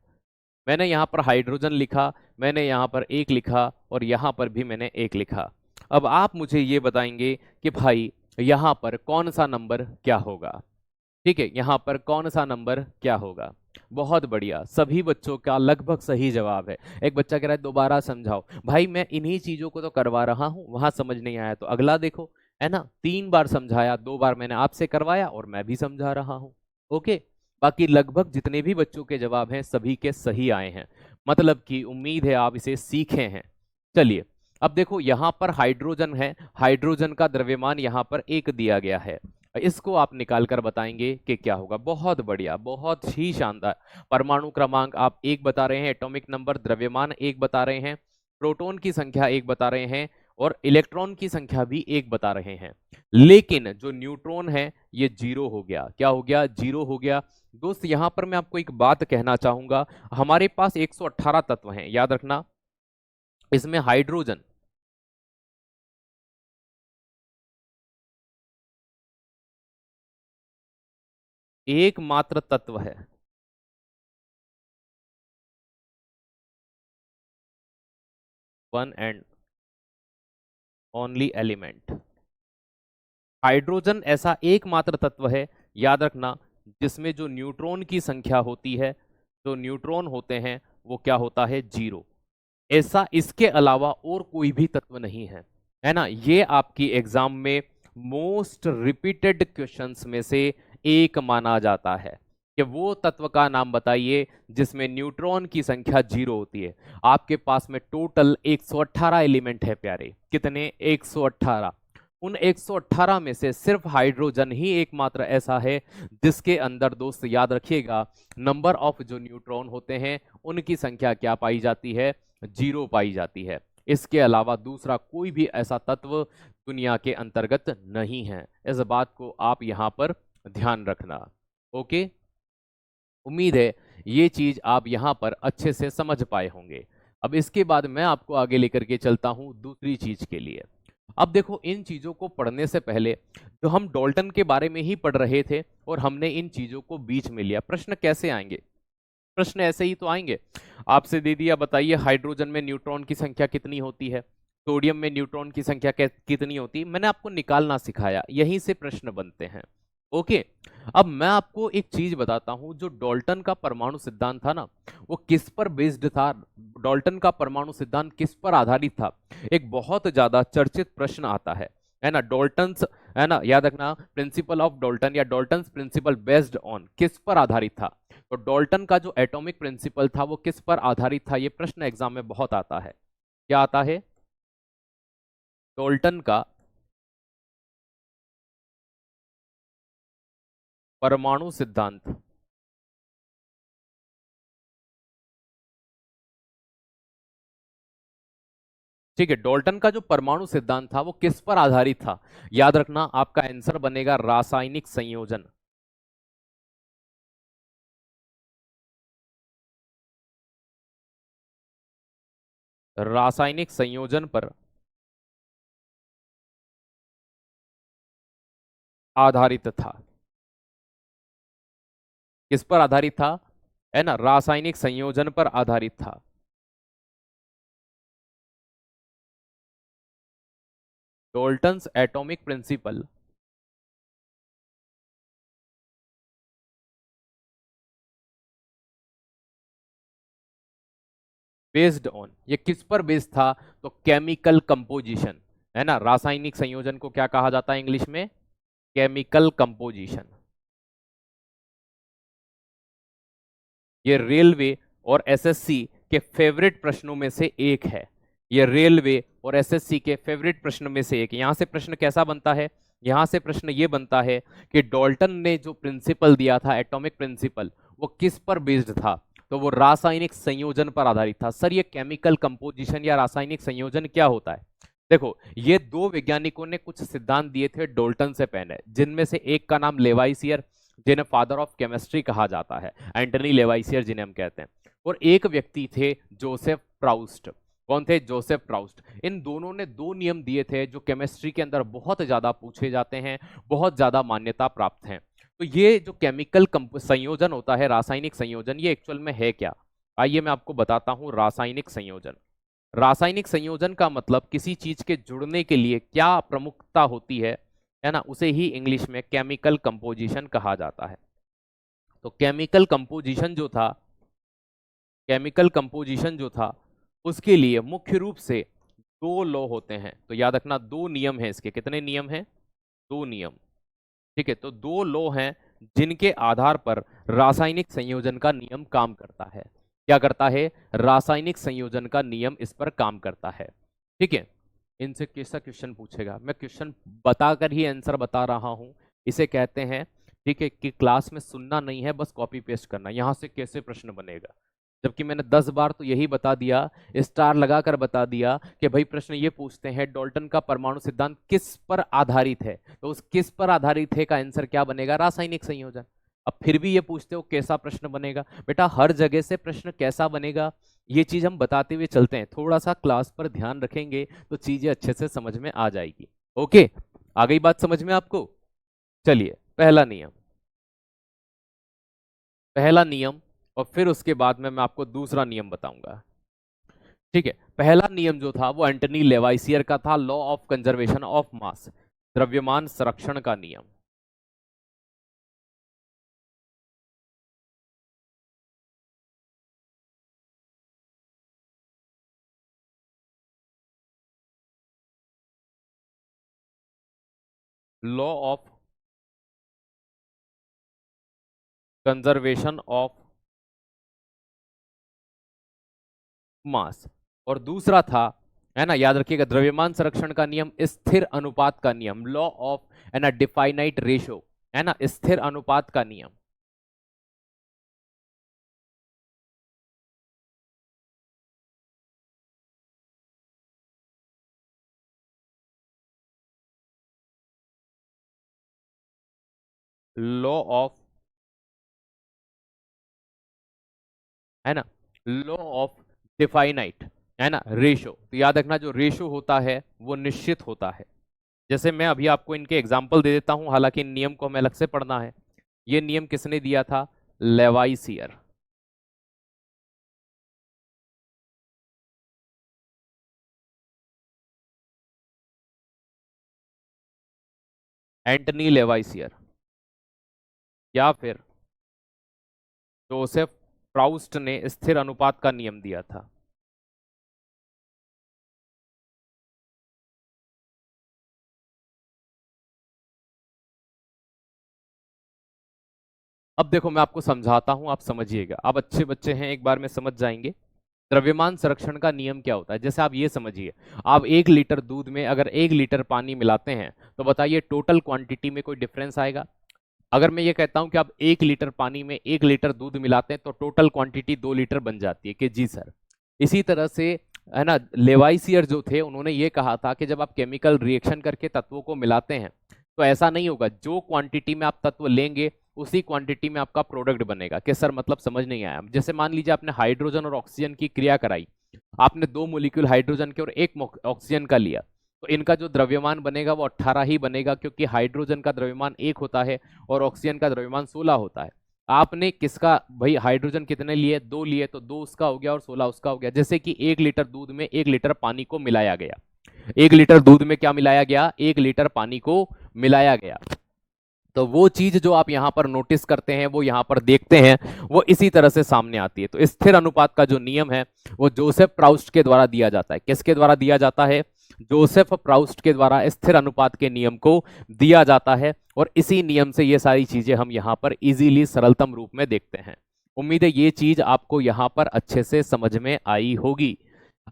मैंने यहाँ पर हाइड्रोजन लिखा, मैंने यहाँ पर एक लिखा और यहाँ पर भी मैंने एक लिखा। अब आप मुझे ये बताएंगे कि भाई यहाँ पर कौन सा नंबर क्या होगा। ठीक है, यहाँ पर कौन सा नंबर क्या होगा। बहुत बढ़िया, सभी बच्चों का लगभग सही जवाब है। एक बच्चा कह रहा है दोबारा समझाओ। भाई मैं इन्हीं चीजों को तो करवा रहा हूँ, वहां समझ नहीं आया तो अगला देखो, है ना। 3 बार समझाया, 2 बार मैंने आपसे करवाया और मैं भी समझा रहा हूँ। ओके, बाकी लगभग जितने भी बच्चों के जवाब हैं सभी के सही आए हैं, मतलब कि उम्मीद है आप इसे सीखे हैं। चलिए, अब देखो यहाँ पर हाइड्रोजन है, हाइड्रोजन का द्रव्यमान यहाँ पर 1 दिया गया है, इसको आप निकाल कर बताएंगे कि क्या होगा। बहुत बढ़िया, बहुत ही शानदार। परमाणु क्रमांक आप 1 बता रहे हैं, एटॉमिक नंबर द्रव्यमान 1 बता रहे हैं, प्रोटॉन की संख्या 1 बता रहे हैं और इलेक्ट्रॉन की संख्या भी 1 बता रहे हैं। लेकिन जो न्यूट्रॉन है ये 0 हो गया। क्या हो गया? 0 हो गया। दोस्त यहां पर मैं आपको एक बात कहना चाहूंगा, हमारे पास 118 तत्व हैं, याद रखना। इसमें हाइड्रोजन एकमात्र तत्व है, one and only element. Hydrogen ऐसा एकमात्र तत्व है, याद रखना, जिसमें जो न्यूट्रॉन की संख्या होती है, जो न्यूट्रॉन होते हैं वो क्या होता है? 0। ऐसा इसके अलावा और कोई भी तत्व नहीं है ना। ये आपकी एग्जाम में मोस्ट रिपीटेड क्वेश्चंस में से एक माना जाता है कि वो तत्व का नाम बताइए जिसमें न्यूट्रॉन की संख्या 0 होती है। आपके पास में टोटल 118 एलिमेंट है प्यारे। कितने? 118। उन 118 में से सिर्फ हाइड्रोजन ही एकमात्र ऐसा है जिसके अंदर, दोस्त याद रखिएगा, नंबर ऑफ जो न्यूट्रॉन होते हैं उनकी संख्या क्या पाई जाती है? 0 पाई जाती है। इसके अलावा दूसरा कोई भी ऐसा तत्व दुनिया के अंतर्गत नहीं है। इस बात को आप यहां पर ध्यान रखना। ओके, उम्मीद है ये चीज आप यहां पर अच्छे से समझ पाए होंगे। अब इसके बाद मैं आपको आगे लेकर के चलता हूं दूसरी चीज के लिए। अब देखो, इन चीजों को पढ़ने से पहले जो हम डॉल्टन के बारे में ही पढ़ रहे थे और हमने इन चीजों को बीच में लिया, प्रश्न कैसे आएंगे? प्रश्न ऐसे ही तो आएंगे। आपसे दे दिया, बताइए हाइड्रोजन में न्यूट्रॉन की संख्या कितनी होती है, सोडियम में न्यूट्रॉन की संख्या कितनी होती है। मैंने आपको निकालना सिखाया, यहीं से प्रश्न बनते हैं। ओके, अब मैं आपको एक चीज बताता हूं, जो डॉल्टन का परमाणु सिद्धांत था ना, वो किस पर बेस्ड था? डॉल्टन का परमाणु सिद्धांत किस पर आधारित था? एक बहुत ज्यादा चर्चित प्रश्न आता है ना। डॉल्टन्स, है ना, याद रखना, प्रिंसिपल ऑफ डॉल्टन या डॉल्टन्स प्रिंसिपल बेस्ड ऑन, किस पर आधारित था? तो डॉल्टन का जो एटॉमिक प्रिंसिपल था वो किस पर आधारित था? ये प्रश्न एग्जाम में बहुत आता है। क्या आता है? डॉल्टन का परमाणु सिद्धांत। ठीक है, डॉल्टन का जो परमाणु सिद्धांत था वो किस पर आधारित था? याद रखना, आपका आंसर बनेगा रासायनिक संयोजन। रासायनिक संयोजन पर आधारित था। किस पर आधारित था? है ना, रासायनिक संयोजन पर आधारित था। Dalton's atomic principle based on, ये किस पर बेस्ड था? तो केमिकल कंपोजिशन, है ना। रासायनिक संयोजन को क्या कहा जाता है इंग्लिश में? Chemical composition. ये रेलवे और एसएससी के फेवरेट प्रश्नों में से एक है। ये रेलवे और एसएससी के फेवरेट प्रश्न में से एक। यहां से प्रश्न कैसा बनता है, यहां से प्रश्न ये बनता है कि डाल्टन ने जो प्रिंसिपल दिया था, एटॉमिक प्रिंसिपल, वो किस पर बेस्ड था, तो वो रासायनिक संयोजन पर आधारित था। सर ये केमिकल कंपोजिशन या रासायनिक संयोजन क्या होता है? देखो, ये दो वैज्ञानिकों ने कुछ सिद्धांत दिए थे डाल्टन से पहले, जिनमें से एक का नाम लेवाइसियर, जिन्हें फादर ऑफ केमिस्ट्री कहा जाता है, एंटनी लेवाइसियर जिन्हें हम कहते हैं, और एक व्यक्ति थे जोसेफ प्राउस्ट। कौन थे? Joseph Proust. इन दोनों ने दो नियम दिए थे जो केमिस्ट्री के अंदर बहुत ज्यादा पूछे जाते हैं, बहुत ज्यादा मान्यता प्राप्त हैं। तो ये जो केमिकल संयोजन होता है, रासायनिक संयोजन, ये एक्चुअल में है क्या? आइए मैं आपको बताता हूं। रासायनिक संयोजन, रासायनिक संयोजन का मतलब किसी चीज के जुड़ने के लिए क्या प्रमुखता होती है ना, उसे ही इंग्लिश में केमिकल कंपोजिशन कहा जाता है। तो केमिकल कंपोजिशन जो था, केमिकल कंपोजिशन जो था, उसके लिए मुख्य रूप से दो लॉ होते हैं। तो याद रखना, दो नियम हैं इसके। कितने नियम हैं? दो नियम। ठीक है, तो दो लॉ हैं जिनके आधार पर रासायनिक संयोजन का नियम काम करता है। क्या करता है? रासायनिक संयोजन का नियम इस पर काम करता है। ठीक है, इनसे कैसा क्वेश्चन पूछेगा, मैं क्वेश्चन बताकर ही आंसर बता रहा हूं। इसे कहते हैं, ठीक है, कि क्लास में सुनना नहीं है, बस कॉपी पेस्ट करना। यहां से कैसे प्रश्न बनेगा, जबकि मैंने 10 बार तो यही बता दिया, स्टार लगाकर बता दिया कि भाई प्रश्न ये पूछते हैं डाल्टन का परमाणु सिद्धांत किस पर आधारित है, तो उस किस पर आधारित है का आंसर क्या बनेगा? रासायनिक संयोजन। अब फिर भी ये पूछते हो कैसा प्रश्न बनेगा, बेटा हर जगह से प्रश्न कैसा बनेगा ये चीज हम बताते हुए चलते हैं। थोड़ा सा क्लास पर ध्यान रखेंगे तो चीजें अच्छे से समझ में आ जाएगी। ओके, आ गई बात समझ में आपको? चलिए, पहला नियम, पहला नियम, और फिर उसके बाद में मैं आपको दूसरा नियम बताऊंगा। ठीक है, पहला नियम जो था वो एंटनी लेवाइसियर का था, लॉ ऑफ कंजर्वेशन ऑफ मास, द्रव्यमान संरक्षण का नियम। लॉ ऑफ कंजर्वेशन ऑफ मास, और दूसरा था, है ना, याद रखिएगा, द्रव्यमान संरक्षण का नियम, स्थिर अनुपात का नियम, लॉ ऑफ, है ना, डिफाइनाइट रेशो, है ना, स्थिर अनुपात का नियम। लॉ ऑफ, है ना, लॉ ऑफ डिफाइनाइट, है ना, रेशो। तो याद रखना, जो रेशो होता है वो निश्चित होता है। जैसे मैं अभी आपको इनके एग्जाम्पल दे देता हूं, हालांकि इन नियम को हमें अलग से पढ़ना है। ये नियम किसने दिया था? लेवाइसियर। एंटनी लेवाइसियर, या फिर जोसेफ प्राउस्ट ने स्थिर अनुपात का नियम दिया था। अब देखो मैं आपको समझाता हूं, आप समझिएगा। आप अच्छे बच्चे हैं, एक बार में समझ जाएंगे। द्रव्यमान संरक्षण का नियम क्या होता है, जैसे आप ये समझिए, आप 1 लीटर दूध में अगर 1 लीटर पानी मिलाते हैं तो बताइए टोटल क्वांटिटी में कोई डिफरेंस आएगा? अगर मैं ये कहता हूं कि आप 1 लीटर पानी में 1 लीटर दूध मिलाते हैं तो टोटल क्वांटिटी 2 लीटर बन जाती है, कि जी सर। इसी तरह से, है ना, लेवाइसियर जो थे उन्होंने ये कहा था कि जब आप केमिकल रिएक्शन करके तत्वों को मिलाते हैं तो ऐसा नहीं होगा, जो क्वांटिटी में आप तत्व लेंगे उसी क्वांटिटी में आपका प्रोडक्ट बनेगा। कि सर मतलब समझ नहीं आया। जैसे मान लीजिए आपने हाइड्रोजन और ऑक्सीजन की क्रिया कराई, आपने 2 मॉलिक्यूल हाइड्रोजन के और 1 ऑक्सीजन का लिया, तो इनका जो द्रव्यमान बनेगा वो 18 ही बनेगा, क्योंकि हाइड्रोजन का द्रव्यमान 1 होता है और ऑक्सीजन का द्रव्यमान 16 होता है। आपने किसका भाई, हाइड्रोजन कितने लिए? 2 लिए, तो 2 उसका हो गया और 16 उसका हो गया। जैसे कि 1 लीटर दूध में 1 लीटर पानी को मिलाया गया। 1 लीटर दूध में क्या मिलाया गया? 1 लीटर पानी को मिलाया गया। तो वो चीज जो आप यहां पर नोटिस करते हैं, वो यहां पर देखते हैं, वो इसी तरह से सामने आती है। तो स्थिर अनुपात का जो नियम है वो जोसेफ प्राउस्ट के द्वारा दिया जाता है। किसके द्वारा दिया जाता है? जोसेफ प्राउस्ट के द्वारा स्थिर अनुपात के नियम को दिया जाता है, और इसी नियम से ये सारी चीजें हम यहां पर इजीली सरलतम रूप में देखते हैं। उम्मीद है ये चीज आपको यहां पर अच्छे से समझ में आई होगी।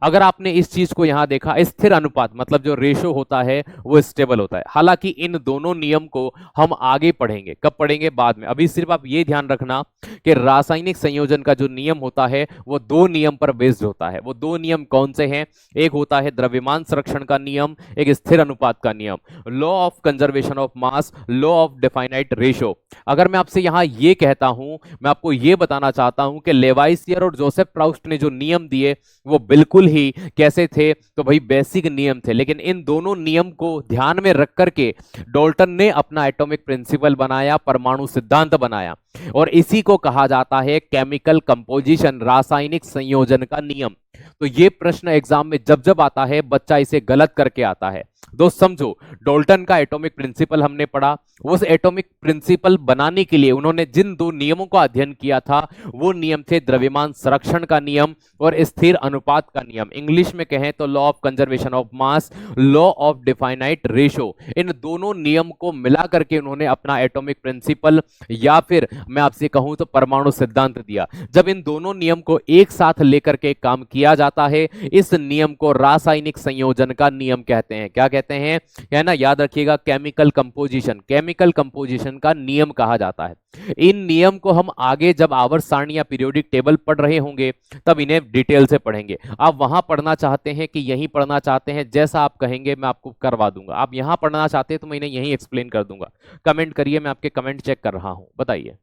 अगर आपने इस चीज को यहां देखा, स्थिर अनुपात मतलब जो रेशो होता है वो स्टेबल होता है। हालांकि इन दोनों नियम को हम आगे पढ़ेंगे, कब पढ़ेंगे, बाद में। अभी सिर्फ आप ये ध्यान रखना कि रासायनिक संयोजन का जो नियम होता है वो दो नियम पर बेस्ड होता है। वो दो नियम कौन से हैं? एक होता है द्रव्यमान संरक्षण का नियम, एक स्थिर अनुपात का नियम, law of conservation of mass, law of definite ratio. अगर मैं आपसे यहां ये कहता हूं, मैं आपको ये बताना चाहता हूं कि लेवाइसियर और जोसेफ प्राउस्ट ने जो नियम दिए वो बिल्कुल ही कैसे थे? तो भाई बेसिक नियम थे। लेकिन इन दोनों नियम को ध्यान में रख करके डाल्टन ने अपना एटॉमिक प्रिंसिपल बनाया, परमाणु सिद्धांत बनाया, और इसी को कहा जाता है केमिकल कंपोजिशन, रासायनिक संयोजन का नियम। तो ये प्रश्न एग्जाम में जब जब आता है बच्चा इसे गलत करके आता है। दोस्त समझो, डाल्टन का एटॉमिक प्रिंसिपल हमने पढ़ा। उस एटॉमिक प्रिंसिपल बनाने के लिए उन्होंने जिन दो नियमों का अध्ययन किया था वो नियम थे द्रव्यमान संरक्षण का नियम और स्थिर अनुपात का नियम। इंग्लिश में कहें तो law of conservation of mass, law of definite ratio. इन दोनों नियम को मिला करके उन्होंने अपना एटॉमिक प्रिंसिपल या फिर मैं आपसे कहूं तो परमाणु सिद्धांत दिया। जब इन दोनों नियम को एक साथ लेकर के काम किया जाता है, इस नियम को रासायनिक संयोजन का नियम कहते हैं। क्या कहते हैं? है ना, याद रखिएगा, केमिकल कंपोजिशन, केमिकल कंपोजिशन का नियम कहा जाता है। इन नियम को हम आगे जब आवर्त सारणी या पीरियोडिक टेबल पढ़ रहे होंगे तब इन्हें डिटेल से पढ़ेंगे। आप वहां पढ़ना चाहते हैं कि यहीं पढ़ना चाहते हैं, जैसा आप कहेंगे मैं आपको करवा दूंगा। आप यहां पढ़ना चाहते हैं तो मैं इन्हें यहीं एक्सप्लेन कर दूंगा। कमेंट करिए, मैं आपके कमेंट चेक कर रहा हूं, बताइए।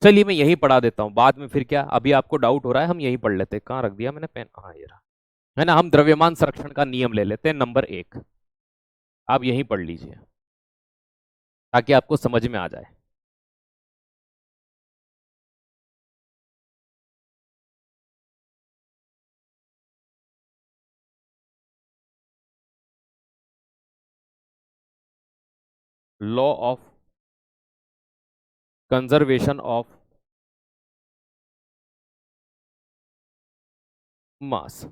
चलिए मैं यही पढ़ा देता हूं, बाद में फिर क्या, अभी आपको डाउट हो रहा है, हम यही पढ़ लेते हैं। कहाँ रख दिया मैंने पेन? हाँ ये रहा। है ना, हम द्रव्यमान संरक्षण का नियम ले लेते हैं, नंबर 1। आप यही पढ़ लीजिए ताकि आपको समझ में आ जाए। लॉ ऑफ कंजर्वेशन ऑफ मास।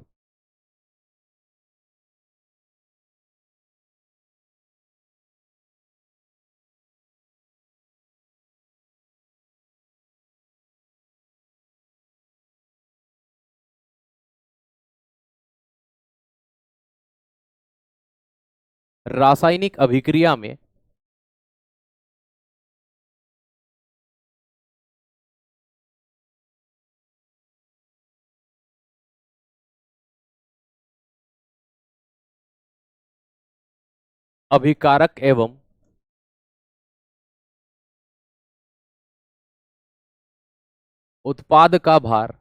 रासायनिक अभिक्रिया में अभिकारक एवं उत्पाद का भार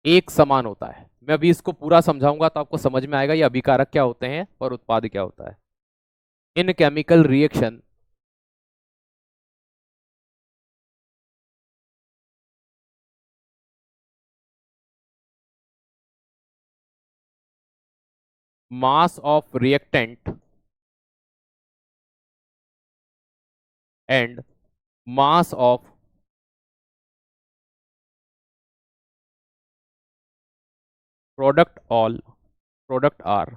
एक समान होता है। मैं अभी इसको पूरा समझाऊंगा तो आपको समझ में आएगा ये अभिकारक क्या होते हैं और उत्पाद क्या होता है। इन chemical reaction mass of reactant and mass of product are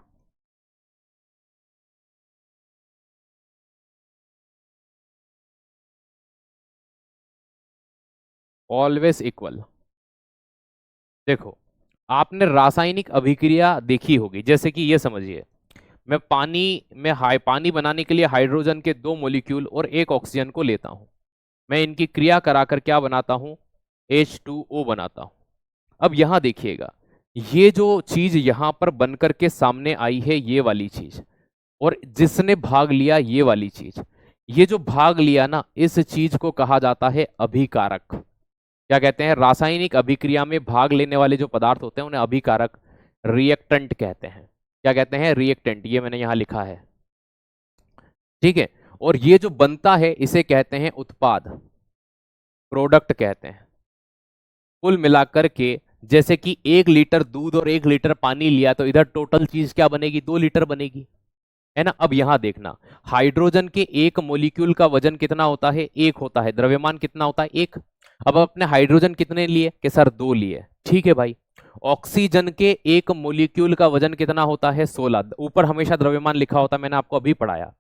always equal। देखो, आपने रासायनिक अभिक्रिया देखी होगी, जैसे कि ये समझिए, मैं पानी में पानी बनाने के लिए हाइड्रोजन के 2 मॉलिक्यूल और 1 ऑक्सीजन को लेता हूं। मैं इनकी क्रिया कराकर क्या बनाता हूं? H2O बनाता हूं। अब यहां देखिएगा, ये जो चीज यहां पर बनकर के सामने आई है ये वाली चीज, और जिसने भाग लिया ये वाली चीज, ये जो भाग लिया ना, इस चीज को कहा जाता है अभिकारक। क्या कहते हैं? रासायनिक अभिक्रिया में भाग लेने वाले जो पदार्थ होते हैं उन्हें अभिकारक, रिएक्टेंट कहते हैं। क्या कहते हैं? रिएक्टेंट। ये मैंने यहां लिखा है, ठीक है। और ये जो बनता है इसे कहते हैं उत्पाद, प्रोडक्ट कहते हैं। कुल मिलाकर के जैसे कि 1 लीटर दूध और 1 लीटर पानी लिया तो इधर टोटल चीज क्या बनेगी, 2 लीटर बनेगी, है ना। अब यहां देखना, हाइड्रोजन के एक मोलिक्यूल का वजन कितना होता है, 1 होता है, द्रव्यमान कितना होता है, 1। अब अपने हाइड्रोजन कितने लिए कि सर 2 लिए, ठीक है भाई। ऑक्सीजन के एक मोलिक्यूल का वजन कितना होता है, 16। ऊपर हमेशा द्रव्यमान लिखा होता है, मैंने आपको अभी पढ़ाया।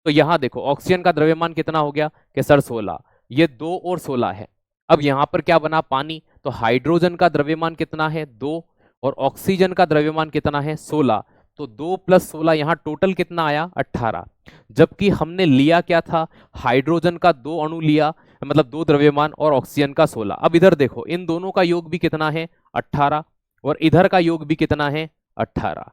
तो यहां देखो ऑक्सीजन का द्रव्यमान कितना हो गया कि सर 16, ये 2 और 16 है। अब यहां पर क्या बना, पानी। तो हाइड्रोजन का द्रव्यमान कितना है, 2, और ऑक्सीजन का द्रव्यमान कितना है, 16। तो 2 + 16 यहां टोटल कितना आया, 18। जबकि हमने लिया क्या था, हाइड्रोजन का 2 अणु लिया, मतलब 2 द्रव्यमान, और ऑक्सीजन का 16। अब इधर देखो इन दोनों का योग भी कितना है, 18, और इधर का योग भी कितना है, 18।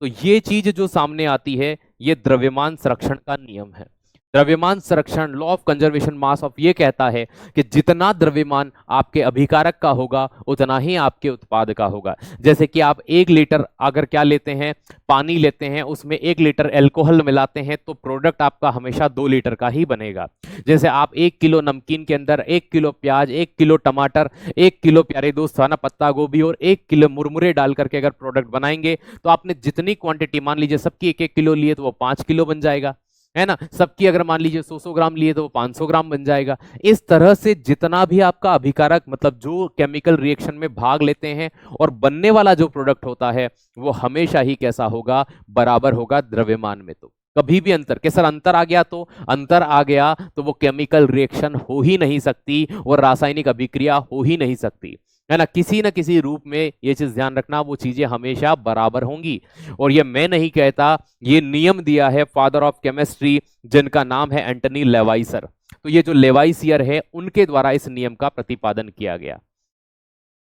तो ये चीज जो सामने आती है, ये द्रव्यमान संरक्षण का नियम है। द्रव्यमान संरक्षण, law of conservation mass of, ये कहता है कि जितना द्रव्यमान आपके अभिकारक का होगा उतना ही आपके उत्पाद का होगा। जैसे कि आप 1 लीटर अगर क्या लेते हैं, पानी लेते हैं, उसमें 1 लीटर एल्कोहल मिलाते हैं, तो प्रोडक्ट आपका हमेशा 2 लीटर का ही बनेगा। जैसे आप 1 किलो नमकीन के अंदर 1 किलो प्याज, 1 किलो टमाटर, 1 किलो, प्यारे दोस्त, ना पत्ता गोभी, और 1 किलो मुरमुरे डाल करके अगर प्रोडक्ट बनाएंगे, तो आपने जितनी क्वांटिटी, मान लीजिए सबकी 1-1 किलो लिए तो वो 5 किलो बन जाएगा, है ना। सबकी अगर मान लीजिए 100-100 ग्राम लिए तो वो 500 ग्राम बन जाएगा। इस तरह से जितना भी आपका अभिकारक, मतलब जो केमिकल रिएक्शन में भाग लेते हैं और बनने वाला जो प्रोडक्ट होता है, वो हमेशा ही कैसा होगा, बराबर होगा द्रव्यमान में। तो कभी भी अंतर, के सर अंतर आ गया, तो अंतर आ गया तो वो केमिकल रिएक्शन हो ही नहीं सकती और रासायनिक अभिक्रिया हो ही नहीं सकती, है ना। किसी न किसी रूप में ये चीज ध्यान रखना, वो चीजें हमेशा बराबर होंगी। और ये मैं नहीं कहता, ये नियम दिया है फादर ऑफ केमिस्ट्री, जिनका नाम है एंटनी लेवाइसर। तो ये जो लेवाइसियर है, उनके द्वारा इस नियम का प्रतिपादन किया गया,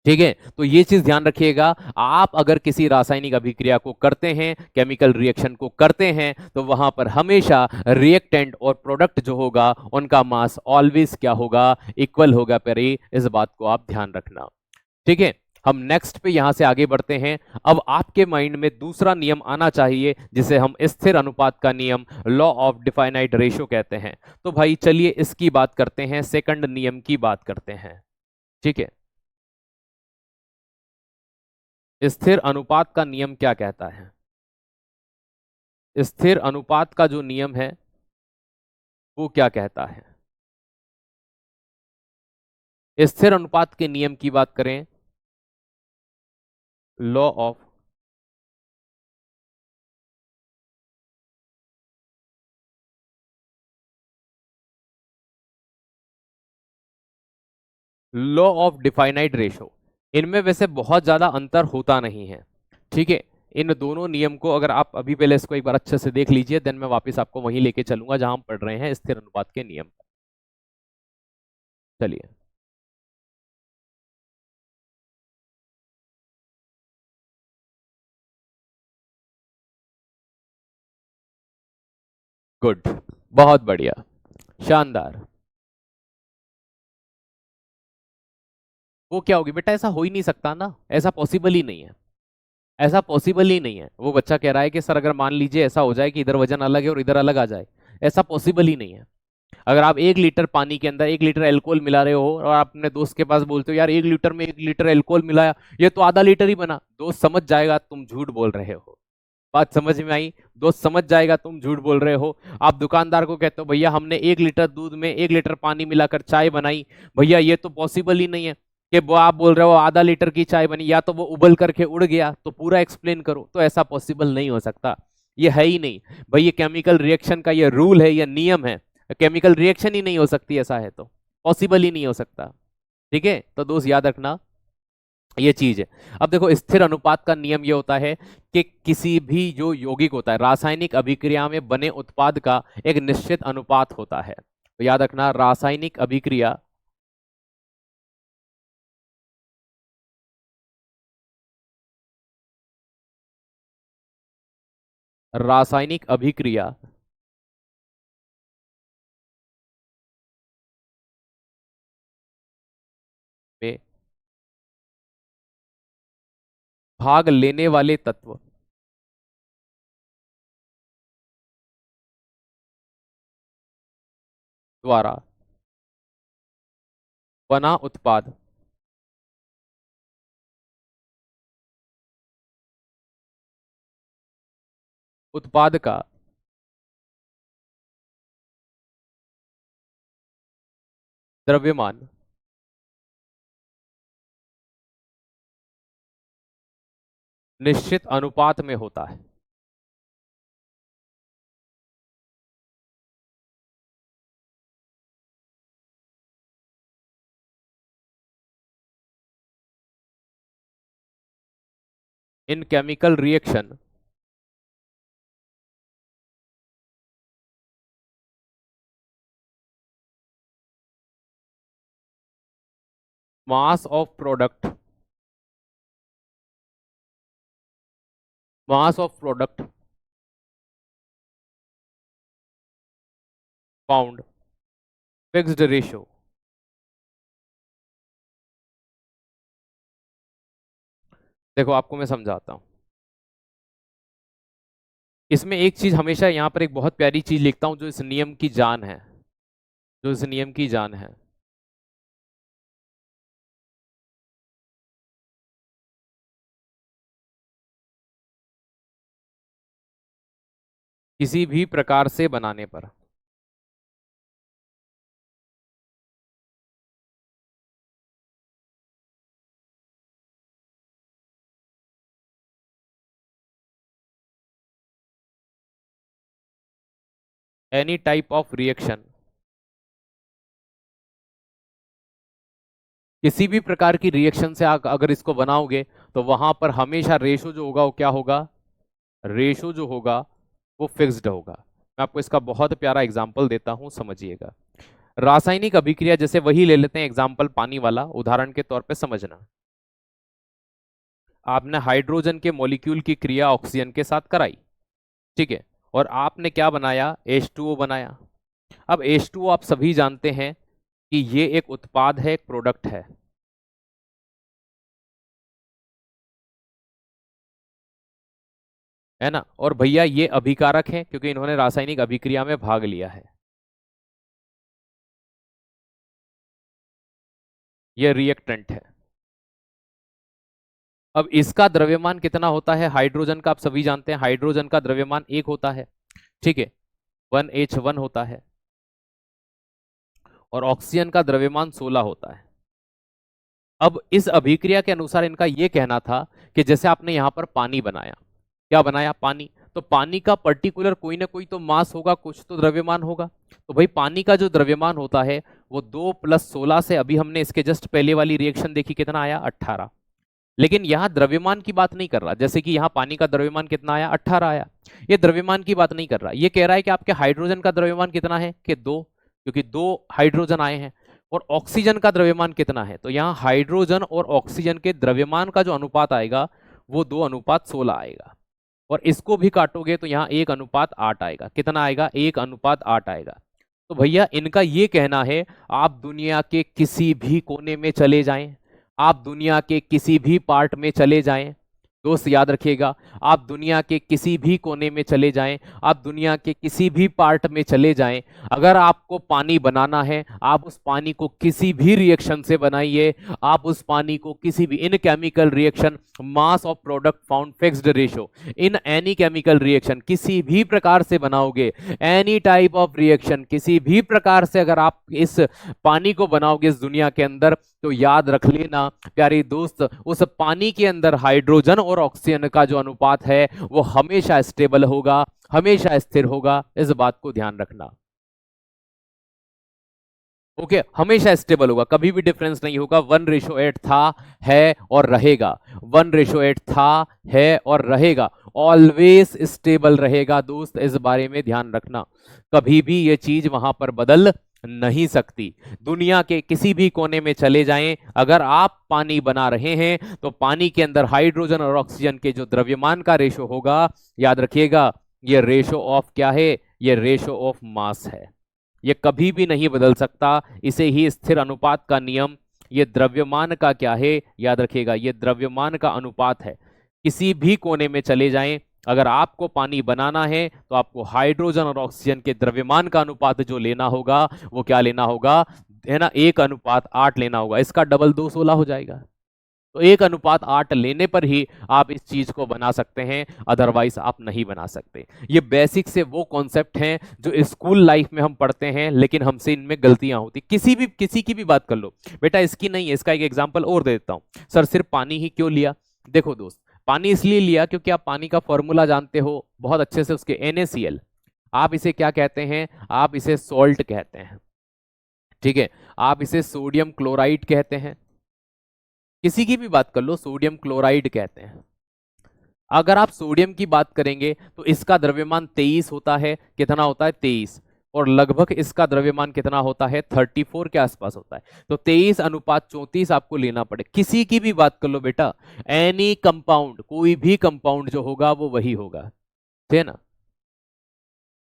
ठीक है। तो ये चीज ध्यान रखिएगा, आप अगर किसी रासायनिक अभिक्रिया को करते हैं, केमिकल रिएक्शन को करते हैं, तो वहां पर हमेशा रिएक्टेंट और प्रोडक्ट जो होगा उनका मास ऑलवेज क्या होगा, इक्वल होगा। पर इस बात को आप ध्यान रखना, ठीक है। हम नेक्स्ट पे यहां से आगे बढ़ते हैं। अब आपके माइंड में दूसरा नियम आना चाहिए, जिसे हम स्थिर अनुपात का नियम, लॉ ऑफ डिफाइनाइट रेशियो कहते हैं। तो भाई चलिए इसकी बात करते हैं, सेकंड नियम की बात करते हैं, ठीक है। स्थिर अनुपात का नियम क्या कहता है, स्थिर अनुपात का जो नियम है वो क्या कहता है। स्थिर अनुपात के नियम की बात करें, law of law of definite ratio, इनमें वैसे बहुत ज्यादा अंतर होता नहीं है, ठीक है। इन दोनों नियम को अगर आप अभी पहले इसको एक बार अच्छे से देख लीजिए, देन मैं वापस आपको वहीं लेके चलूंगा जहां हम पढ़ रहे हैं स्थिर अनुपात के नियम। चलिए, गुड, बहुत बढ़िया, शानदार। वो क्या होगी बेटा, ऐसा हो ही नहीं सकता ना, ऐसा पॉसिबल ही नहीं है, ऐसा पॉसिबल ही नहीं है। वो बच्चा कह रहा है कि सर अगर मान लीजिए ऐसा हो जाए कि इधर वजन अलग है और इधर अलग आ जाए, ऐसा पॉसिबल ही नहीं है। अगर आप 1 लीटर पानी के अंदर 1 लीटर अल्कोहल मिला रहे हो और आप अपने दोस्त के पास बोलते हो यार 1 लीटर में 1 लीटर अल्कोहल मिलाया, ये तो आधा लीटर ही बना, दोस्त समझ जाएगा तुम झूठ बोल रहे हो। बात समझ में आई, दोस्त समझ जाएगा तुम झूठ बोल रहे हो। आप दुकानदार को कहते हो भैया हमने 1 लीटर दूध में 1 लीटर पानी मिलाकर चाय बनाई, भैया ये तो पॉसिबल ही नहीं है। कि वो आप बोल रहे हो आधा लीटर की चाय बनी, या तो वो उबल करके उड़ गया, तो पूरा एक्सप्लेन करो, तो ऐसा पॉसिबल नहीं हो सकता, ये है ही नहीं। भाई ये केमिकल रिएक्शन का ये रूल है, ये नियम है, केमिकल रिएक्शन ही नहीं हो सकती, ऐसा है तो पॉसिबल ही नहीं हो सकता, ठीक है। तो दोस्त याद रखना ये चीज है। अब देखो स्थिर अनुपात का नियम ये होता है कि किसी भी जो यौगिक होता है, रासायनिक अभिक्रिया में बने उत्पाद का एक निश्चित अनुपात होता है। तो याद रखना, रासायनिक अभिक्रिया, रासायनिक अभिक्रिया में भाग लेने वाले तत्व द्वारा बना उत्पाद उत्पाद का द्रव्यमान निश्चित अनुपात में होता है। इन chemical reaction mass of product found fixed ratio। देखो आपको मैं समझाता हूं, इसमें एक चीज हमेशा यहां पर एक बहुत प्यारी चीज लिखता हूं जो इस नियम की जान है, जो इस नियम की जान है। किसी भी प्रकार से बनाने पर एनी टाइप ऑफ रिएक्शन, किसी भी प्रकार की रिएक्शन से अगर इसको बनाओगे तो वहां पर हमेशा रेशो जो होगा वो क्या होगा, रेशो जो होगा वो फिक्स्ड होगा। मैं आपको इसका बहुत प्यारा एग्जांपल देता हूं, समझिएगा। रासायनिक अभिक्रिया जैसे वही ले लेते हैं एग्जांपल पानी वाला, उदाहरण के तौर पे समझना। आपने हाइड्रोजन के मॉलिक्यूल की क्रिया ऑक्सीजन के साथ कराई, ठीक है, और आपने क्या बनाया, H2O बनाया। अब H2O आप सभी जानते हैं कि ये एक उत्पाद है, एक प्रोडक्ट है ना। और भैया ये अभिकारक है क्योंकि इन्होंने रासायनिक अभिक्रिया में भाग लिया है। ये रिएक्टेंट है। अब इसका द्रव्यमान कितना होता है, हाइड्रोजन का आप सभी जानते हैं, हाइड्रोजन का द्रव्यमान 1 होता है, ठीक है, 1H1 होता है, और ऑक्सीजन का द्रव्यमान 16 होता है। अब इस अभिक्रिया के अनुसार इनका यह कहना था कि जैसे आपने यहां पर पानी बनाया, क्या बनाया, पानी, तो पानी का पर्टिकुलर कोई ना कोई तो मास होगा, कुछ तो द्रव्यमान होगा। तो भाई पानी का जो द्रव्यमान होता है वो 2 + 16 से, अभी हमने इसके जस्ट पहले वाली रिएक्शन देखी, कितना आया, 18। लेकिन यहां द्रव्यमान की बात नहीं कर रहा, जैसे कि यहां पानी का द्रव्यमान कितना आया, 18 आया, ये द्रव्यमान की बात नहीं कर रहा, ये कह रहा है कि आपके हाइड्रोजन का द्रव्यमान कितना है, कि 2, क्योंकि 2 हाइड्रोजन आए हैं। और ऑक्सीजन का द्रव्यमान कितना है, तो यहां हाइड्रोजन और ऑक्सीजन के द्रव्यमान का जो अनुपात आएगा वो 2:16 आएगा। और इसको भी काटोगे तो यहाँ 1:8 आएगा, कितना आएगा, 1:8 आएगा। तो भैया इनका ये कहना है, आप दुनिया के किसी भी कोने में चले जाएं, आप दुनिया के किसी भी पार्ट में चले जाएं, दोस्त याद रखिएगा, आप दुनिया के किसी भी कोने में चले जाएं, आप दुनिया के किसी भी पार्ट में चले जाएं, अगर आपको पानी बनाना है, आप उस पानी को किसी भी रिएक्शन से बनाइए, आप उस पानी को किसी भी, इन chemical reaction mass of product found fixed ratio, in any chemical reaction, किसी भी प्रकार से बनाओगे, एनी टाइप ऑफ रिएक्शन, किसी भी प्रकार से अगर आप इस पानी को बनाओगे इस दुनिया के अंदर, तो याद रख लेना प्यारे दोस्त, उस पानी के अंदर हाइड्रोजन और ऑक्सीजन का जो अनुपात है वो हमेशा स्टेबल होगा, हमेशा स्थिर होगा, इस बात को ध्यान रखना। ओके, हमेशा स्टेबल होगा, कभी भी डिफरेंस नहीं होगा। 1:8 था, है और रहेगा, 1:8 था, है और रहेगा, ऑलवेज स्टेबल रहेगा दोस्त, इस बारे में ध्यान रखना, कभी भी ये चीज वहां पर बदल नहीं सकती। दुनिया के किसी भी कोने में चले जाएं, अगर आप पानी बना रहे हैं तो पानी के अंदर हाइड्रोजन और ऑक्सीजन के जो द्रव्यमान का रेशो होगा, याद रखिएगा, ये रेशो ऑफ क्या है, ये रेशो ऑफ मास है, ये कभी भी नहीं बदल सकता, इसे ही स्थिर अनुपात का नियम, ये द्रव्यमान का क्या है, याद रखिएगा, ये द्रव्यमान का अनुपात है। किसी भी कोने में चले जाएं, अगर आपको पानी बनाना है तो आपको हाइड्रोजन और ऑक्सीजन के द्रव्यमान का अनुपात जो लेना होगा वो क्या लेना होगा, है ना, 1:8 लेना होगा, इसका डबल 2 16 हो जाएगा। तो 1:8 लेने पर ही आप इस चीज को बना सकते हैं, अदरवाइज आप नहीं बना सकते। ये बेसिक से वो कॉन्सेप्ट हैं जो स्कूल लाइफ में हम पढ़ते हैं, लेकिन हमसे इनमें गलतियां होती। किसी की भी बात कर लो बेटा, इसकी नहीं है, इसका एक एग्जांपल और दे देता हूं। सर सिर्फ पानी ही क्यों लिया? देखो दोस्त, पानी इसलिए लिया क्योंकि आप पानी का फॉर्मूला जानते हो बहुत अच्छे से, उसके NaCl। आप इसे क्या कहते हैं? आप इसे सॉल्ट कहते हैं, ठीक है। आप इसे सोडियम क्लोराइड कहते हैं, किसी की भी बात कर लो, सोडियम क्लोराइड कहते हैं। अगर आप सोडियम की बात करेंगे तो इसका द्रव्यमान 23 होता है। कितना होता है? 23। और लगभग इसका द्रव्यमान कितना होता है? 34 के आसपास होता है। तो 23:34 आपको लेना पड़े। किसी की भी बात कर लो बेटा, एनी कंपाउंड, कोई भी कंपाउंड जो होगा वो वही होगा, ठीक है ना।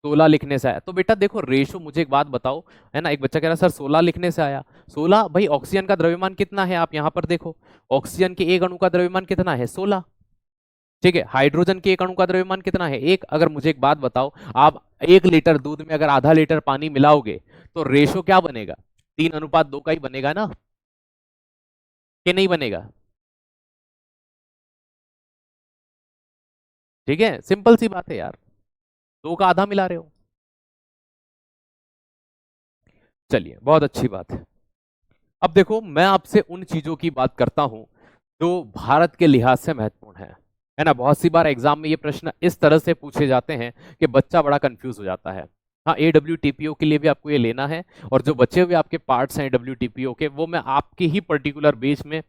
16 लिखने से आया तो बेटा देखो रेशो, मुझे एक बात बताओ, है ना, एक बच्चा कह रहा सर 16 लिखने से आया। 16 भाई, ऑक्सीजन का द्रव्यमान कितना है? आप यहां पर देखो, ऑक्सीजन के एक अणु का द्रव्यमान कितना है? 16, ठीक है। हाइड्रोजन के एक अणु का द्रव्यमान कितना है? 1। अगर मुझे एक बात बताओ, आप 1 लीटर दूध में अगर आधा लीटर पानी मिलाओगे तो रेशो क्या बनेगा? 3:2 का ही बनेगा ना, कि नहीं बनेगा? ठीक है, सिंपल सी बात है यार, 2 का आधा मिला रहे हो। चलिए, बहुत अच्छी बात है। अब देखो, मैं आपसे उन चीजों की बात करता हूं जो भारत के लिहाज से महत्वपूर्ण है ना। बहुत सी बार एग्जाम में ये प्रश्न इस तरह से पूछे जाते हैं कि बच्चा बड़ा कंफ्यूज हो जाता है। हाँ, AWTPO के लिए भी आपको ये लेना है, और जो बचे हुए आपके पार्ट्स हैं AWTPO के, वो मैं आपके ही पर्टिकुलर बेस में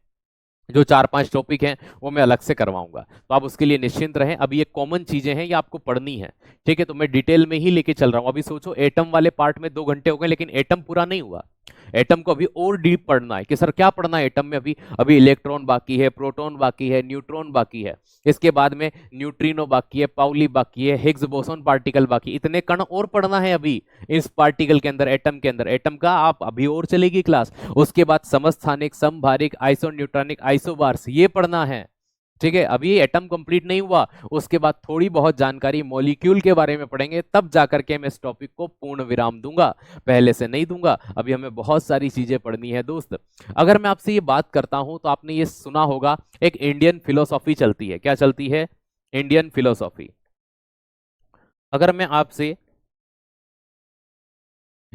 जो 4-5 टॉपिक हैं वो मैं अलग से करवाऊंगा, तो आप उसके लिए निश्चिंत रहें। अभी ये कॉमन चीजें हैं, ये आपको पढ़नी है, ठीक है। तो मैं डिटेल में ही लेके चल रहा हूं। अभी सोचो, एटम वाले पार्ट में 2 घंटे हो गए, लेकिन एटम पूरा नहीं हुआ। एटम को अभी और डीप पढ़ना है कि सर क्या पढ़ना है एटम में। अभी अभी इलेक्ट्रॉन बाकी है, प्रोटॉन बाकी है, न्यूट्रॉन बाकी है, इसके बाद में न्यूट्रिनो बाकी है, पाउली बाकी है, हिग्स बोसोन पार्टिकल बाकी, इतने कण और पढ़ना है अभी इस पार्टिकल के अंदर, एटम के अंदर। एटम का आप अभी और चलेगी क्लास। उसके बाद समस्थानिक, समभारिक, आइसोन्यूट्रॉनिक, आइसोबार्स, ये पढ़ना है, ठीक है। अभी एटम कंप्लीट नहीं हुआ, उसके बाद थोड़ी बहुत जानकारी मॉलिक्यूल के बारे में पढ़ेंगे, तब जाकर के मैं इस टॉपिक को पूर्ण विराम दूंगा, पहले से नहीं दूंगा। अभी हमें बहुत सारी चीजें पढ़नी है दोस्त। अगर मैं आपसे ये बात करता हूं तो आपने ये सुना होगा, एक इंडियन फिलोसॉफी चलती है। क्या चलती है? Indian philosophy. अगर मैं आपसे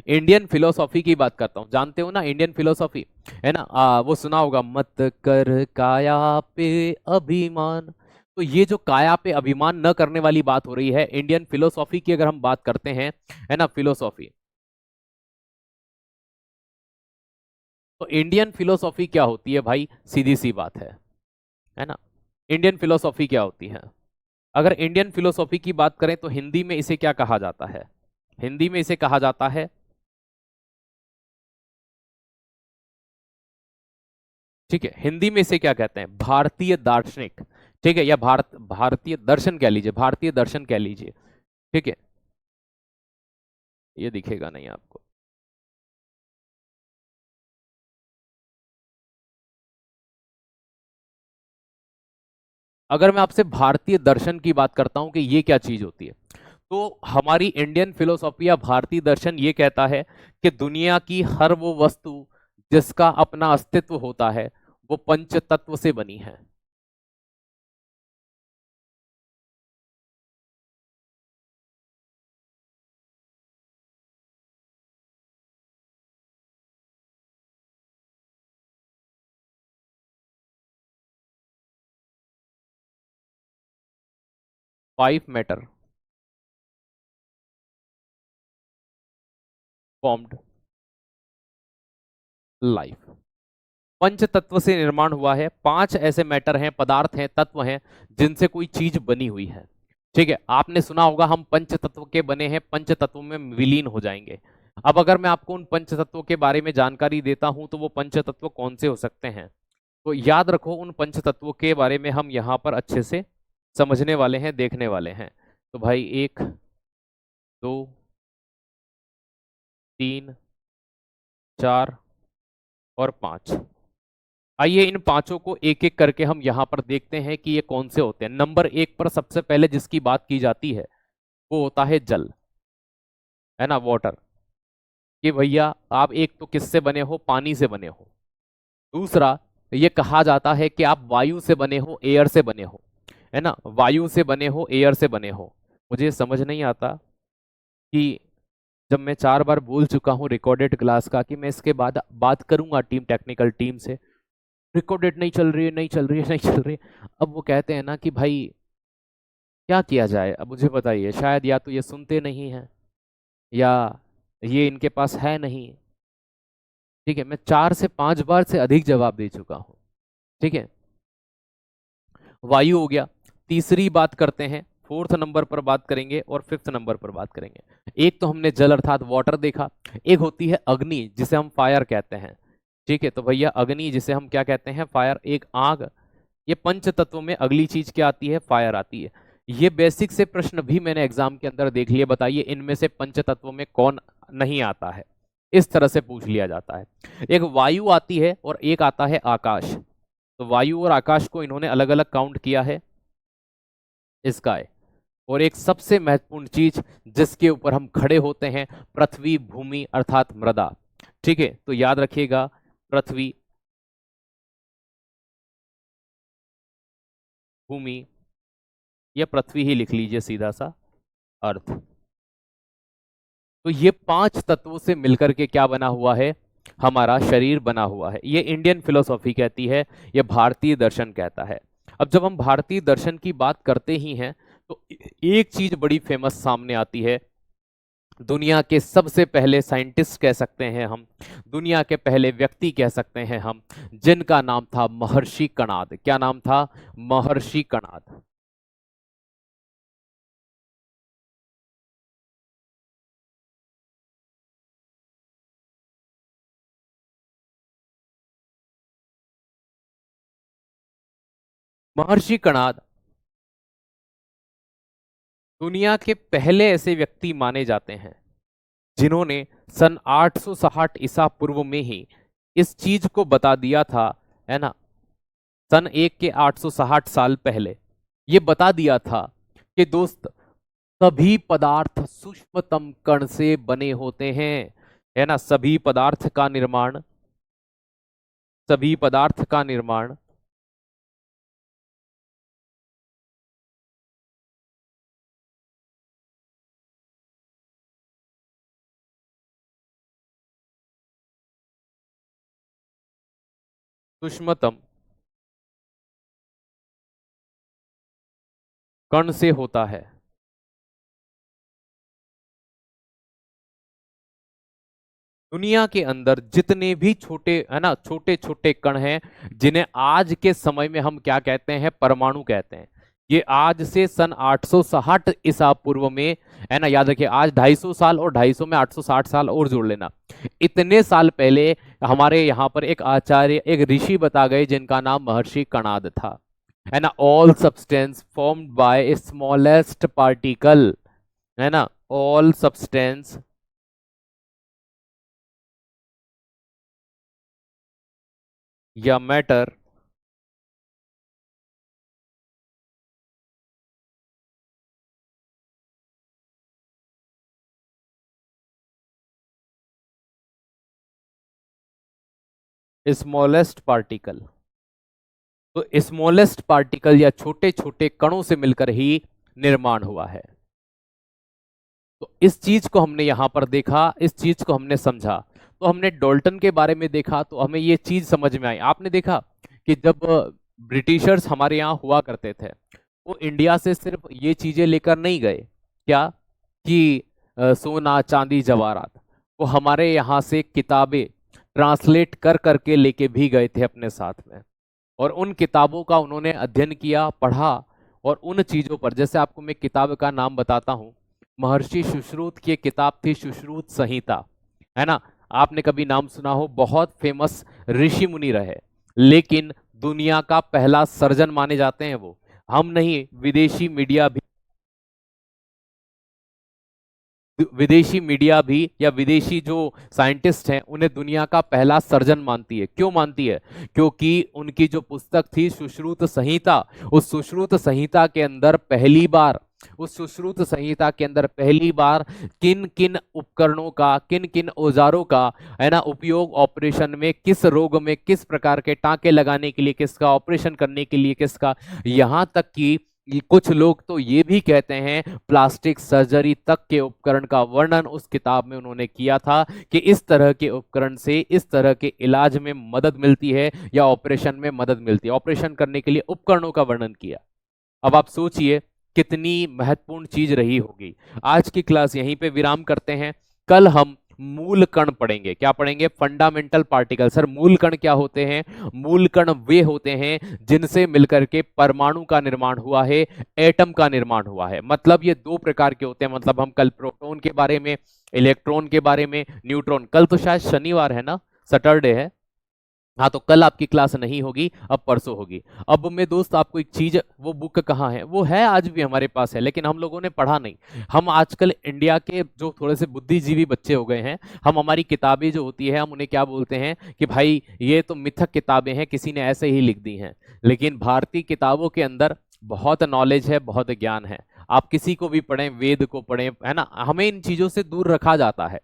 इंडियन फिलोसॉफी की बात करता हूं, जानते हो ना इंडियन फिलोसॉफी, है ना। वो सुना होगा, मत कर काया पे अभिमान। तो ये जो काया पे अभिमान न करने वाली बात हो रही है, इंडियन फिलोसॉफी की अगर हम बात करते हैं, है ना, फिलोसॉफी। तो इंडियन फिलोसॉफी क्या होती है भाई? सीधी सी बात है ना। इंडियन फिलोसॉफी क्या होती है? अगर इंडियन फिलोसॉफी की बात करें तो हिंदी में इसे क्या कहा जाता है? हिंदी में इसे कहा जाता है, ठीक है, हिंदी में इसे क्या कहते हैं? भारतीय दार्शनिक, ठीक है, या भारतीय दर्शन कह लीजिए, भारतीय दर्शन कह लीजिए, ठीक है। ये दिखेगा नहीं आपको। अगर मैं आपसे भारतीय दर्शन की बात करता हूं कि ये क्या चीज होती है, तो हमारी इंडियन फिलोसॉफी या भारतीय दर्शन ये कहता है कि दुनिया की हर वो वस्तु जिसका अपना अस्तित्व होता है, वो पंच तत्व से बनी है। 5 मैटर फॉर्म्ड लाइफ। पंच तत्व से निर्माण हुआ है। 5 ऐसे मैटर हैं, पदार्थ हैं, तत्व हैं, जिनसे कोई चीज बनी हुई है, ठीक है। आपने सुना होगा हम पंच तत्व के बने हैं, पंच तत्वों में विलीन हो जाएंगे। अब अगर मैं आपको उन पंच तत्वों के बारे में जानकारी देता हूं तो वो पंच तत्व कौन से हो सकते हैं, तो याद रखो, उन पंच तत्वों के बारे में हम यहाँ पर अच्छे से समझने वाले हैं, देखने वाले हैं। तो भाई 1, 2, 3, 4 और 5। आइए इन पांचों को एक एक करके हम यहाँ पर देखते हैं कि ये कौन से होते हैं। नंबर 1 पर सबसे पहले जिसकी बात की जाती है वो होता है जल, है ना, वाटर। कि भैया आप एक तो किससे बने हो? पानी से बने हो। दूसरा, ये कहा जाता है कि आप वायु से बने हो, एयर से बने हो, है ना, वायु से बने हो, एयर से बने हो। मुझे समझ नहीं आता कि जब मैं 4 बार बोल चुका हूँ रिकॉर्डेड क्लास का कि मैं इसके बाद बात करूंगा टीम टेक्निकल टीम से, रिकॉर्डेड नहीं चल रही है, नहीं चल रही है, नहीं चल रही है। अब वो कहते हैं ना कि भाई क्या किया जाए, अब मुझे बताइए, शायद या तो ये सुनते नहीं हैं या ये इनके पास है नहीं। ठीक है, मैं 4 से 5 बार से अधिक जवाब दे चुका हूँ। ठीक है, वायु हो गया। तीसरी बात करते हैं, फोर्थ नंबर पर बात करेंगे और फिफ्थ नंबर पर बात करेंगे। एक तो हमने जल अर्थात वाटर देखा, एक होती है अग्नि जिसे हम फायर कहते हैं। ठीक है, तो भैया अग्नि जिसे हम क्या कहते हैं, फायर, एक आग। ये पंच तत्वों में अगली चीज क्या आती है, फायर आती है। ये बेसिक से प्रश्न भी मैंने एग्जाम के अंदर देख लिए, बताइए इनमें से पंच तत्वों में कौन नहीं आता है, इस तरह से पूछ लिया जाता है। एक वायु आती है और एक आता है आकाश। तो वायु और आकाश को इन्होंने अलग अलग काउंट किया है, स्काई। और एक सबसे महत्वपूर्ण चीज जिसके ऊपर हम खड़े होते हैं, पृथ्वी, भूमि अर्थात मृदा। ठीक है, तो याद रखिएगा, पृथ्वी, भूमि, या पृथ्वी ही लिख लीजिए सीधा सा, अर्थ। तो ये 5 तत्वों से मिलकर के क्या बना हुआ है, हमारा शरीर बना हुआ है। ये इंडियन फिलोसॉफी कहती है, ये भारतीय दर्शन कहता है। अब जब हम भारतीय दर्शन की बात करते ही हैं तो एक चीज बड़ी फेमस सामने आती है। दुनिया के सबसे पहले साइंटिस्ट कह सकते हैं हम, दुनिया के पहले व्यक्ति कह सकते हैं हम, जिनका नाम था महर्षि कणाद। क्या नाम था, महर्षि कणाद। महर्षि कणाद दुनिया के पहले ऐसे व्यक्ति माने जाते हैं जिन्होंने सन 860 ईसा पूर्व में ही इस चीज को बता दिया था, है ना, सन 1 के 860 साल पहले ये बता दिया था कि दोस्त, सभी पदार्थ सूक्ष्मतम कण से बने होते हैं, है ना, सभी पदार्थ का निर्माण, सभी पदार्थ का निर्माण सूक्ष्मतम कण से होता है। दुनिया के अंदर जितने भी छोटे, है ना, छोटे छोटे कण हैं, जिन्हें आज के समय में हम क्या कहते हैं, परमाणु कहते हैं, ये आज से सन 860 ईसा पूर्व में, है ना, याद रखिए, आज 250 साल और 250 में 860 साल और जोड़ लेना, इतने साल पहले हमारे यहाँ पर एक आचार्य, एक ऋषि बता गए जिनका नाम महर्षि कणाद था, है ना। All substance formed by smallest particle, है ना, ऑल सब्सटेंस या मैटर स्मॉलेस्ट पार्टिकल, तो स्मॉलेस्ट पार्टिकल या छोटे छोटे कणों से मिलकर ही निर्माण हुआ है। तो इस चीज को हमने यहां पर देखा, इस चीज को हमने समझा। तो हमने डॉल्टन के बारे में देखा तो हमें ये चीज समझ में आई। आपने देखा कि जब ब्रिटिशर्स हमारे यहाँ हुआ करते थे, वो इंडिया से सिर्फ ये चीजें लेकर नहीं गए, क्या कि सोना चांदी जवाहरात, वो हमारे यहाँ से किताबें ट्रांसलेट कर करके लेके भी गए थे अपने साथ में। और उन किताबों का उन्होंने अध्ययन किया, पढ़ा, और उन चीजों पर, जैसे आपको मैं किताब का नाम बताता हूँ, महर्षि सुश्रुत की एक किताब थी सुश्रुत संहिता, है ना, आपने कभी नाम सुना हो, बहुत फेमस ऋषि मुनि रहे, लेकिन दुनिया का पहला सर्जन माने जाते हैं वो, हम नहीं, विदेशी मीडिया भी या विदेशी जो साइंटिस्ट हैं उन्हें दुनिया का पहला सर्जन मानती है। क्यों मानती है, क्योंकि उनकी जो पुस्तक थी सुश्रुत संहिता, उस सुश्रुत संहिता के अंदर पहली बार उस सुश्रुत संहिता के अंदर पहली बार किन किन उपकरणों का, किन किन औजारों का है ना उपयोग ऑपरेशन में, किस रोग में किस प्रकार के टांके लगाने के लिए किसका, ऑपरेशन करने के लिए किसका, यहां तक कि कुछ लोग तो ये भी कहते हैं प्लास्टिक सर्जरी तक के उपकरण का वर्णन उस किताब में उन्होंने किया था कि इस तरह के उपकरण से इस तरह के इलाज में मदद मिलती है या ऑपरेशन में मदद मिलती है, ऑपरेशन करने के लिए उपकरणों का वर्णन किया। अब आप सोचिए कितनी महत्वपूर्ण चीज रही होगी। आज की क्लास यहीं पे विराम करते हैं। कल हम मूल कण पढ़ेंगे। क्या पढ़ेंगे? Fundamental particle. सर मूल कण क्या होते हैं? मूल कण वे होते हैं जिनसे मिलकर के परमाणु का निर्माण हुआ है, एटम का निर्माण हुआ है। मतलब ये दो प्रकार के होते हैं। मतलब हम कल प्रोटॉन के बारे में, इलेक्ट्रॉन के बारे में, न्यूट्रॉन, कल तो शायद शनिवार है ना, सैटरडे है। हाँ तो कल आपकी क्लास नहीं होगी, अब परसों होगी। अब मैं दोस्त आपको एक चीज, वो बुक कहाँ है? वो है आज भी हमारे पास है, लेकिन हम लोगों ने पढ़ा नहीं। हम आजकल इंडिया के जो थोड़े से बुद्धिजीवी बच्चे हो गए हैं, हम हमारी किताबें जो होती है हम उन्हें क्या बोलते हैं कि भाई ये तो मिथक किताबें हैं, किसी ने ऐसे ही लिख दी हैं। लेकिन भारतीय किताबों के अंदर बहुत नॉलेज है, बहुत ज्ञान है। आप किसी को भी पढ़ें, वेद को पढ़ें, है ना, हमें इन चीजों से दूर रखा जाता है।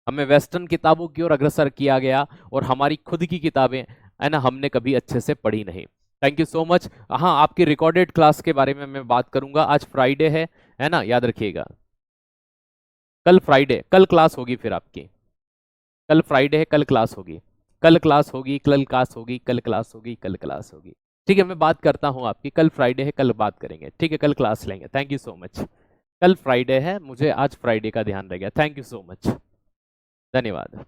हमें वेस्टर्न किताबों की ओर अग्रसर किया गया और हमारी खुद की किताबें है ना हमने कभी अच्छे से पढ़ी नहीं। Thank you so much. हाँ आपकी रिकॉर्डेड क्लास के बारे में मैं बात करूंगा। आज फ्राइडे है ना, याद रखिएगा। कल फ्राइडे, कल क्लास होगी फिर आपकी। कल फ्राइडे है, कल क्लास होगी, कल क्लास होगी, कल क्लास होगी, कल क्लास होगी, कल क्लास होगी। ठीक है, मैं बात करता हूँ आपकी। कल फ्राइडे है, कल बात करेंगे। ठीक है, कल क्लास लेंगे। Thank you so much. कल फ्राइडे है, मुझे आज फ्राइडे का ध्यान रह गया। थैंक यू सो मच, धन्यवाद।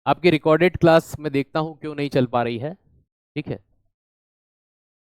आपकी रिकॉर्डेड क्लास मैं देखता हूँ क्यों नहीं चल पा रही है। ठीक है।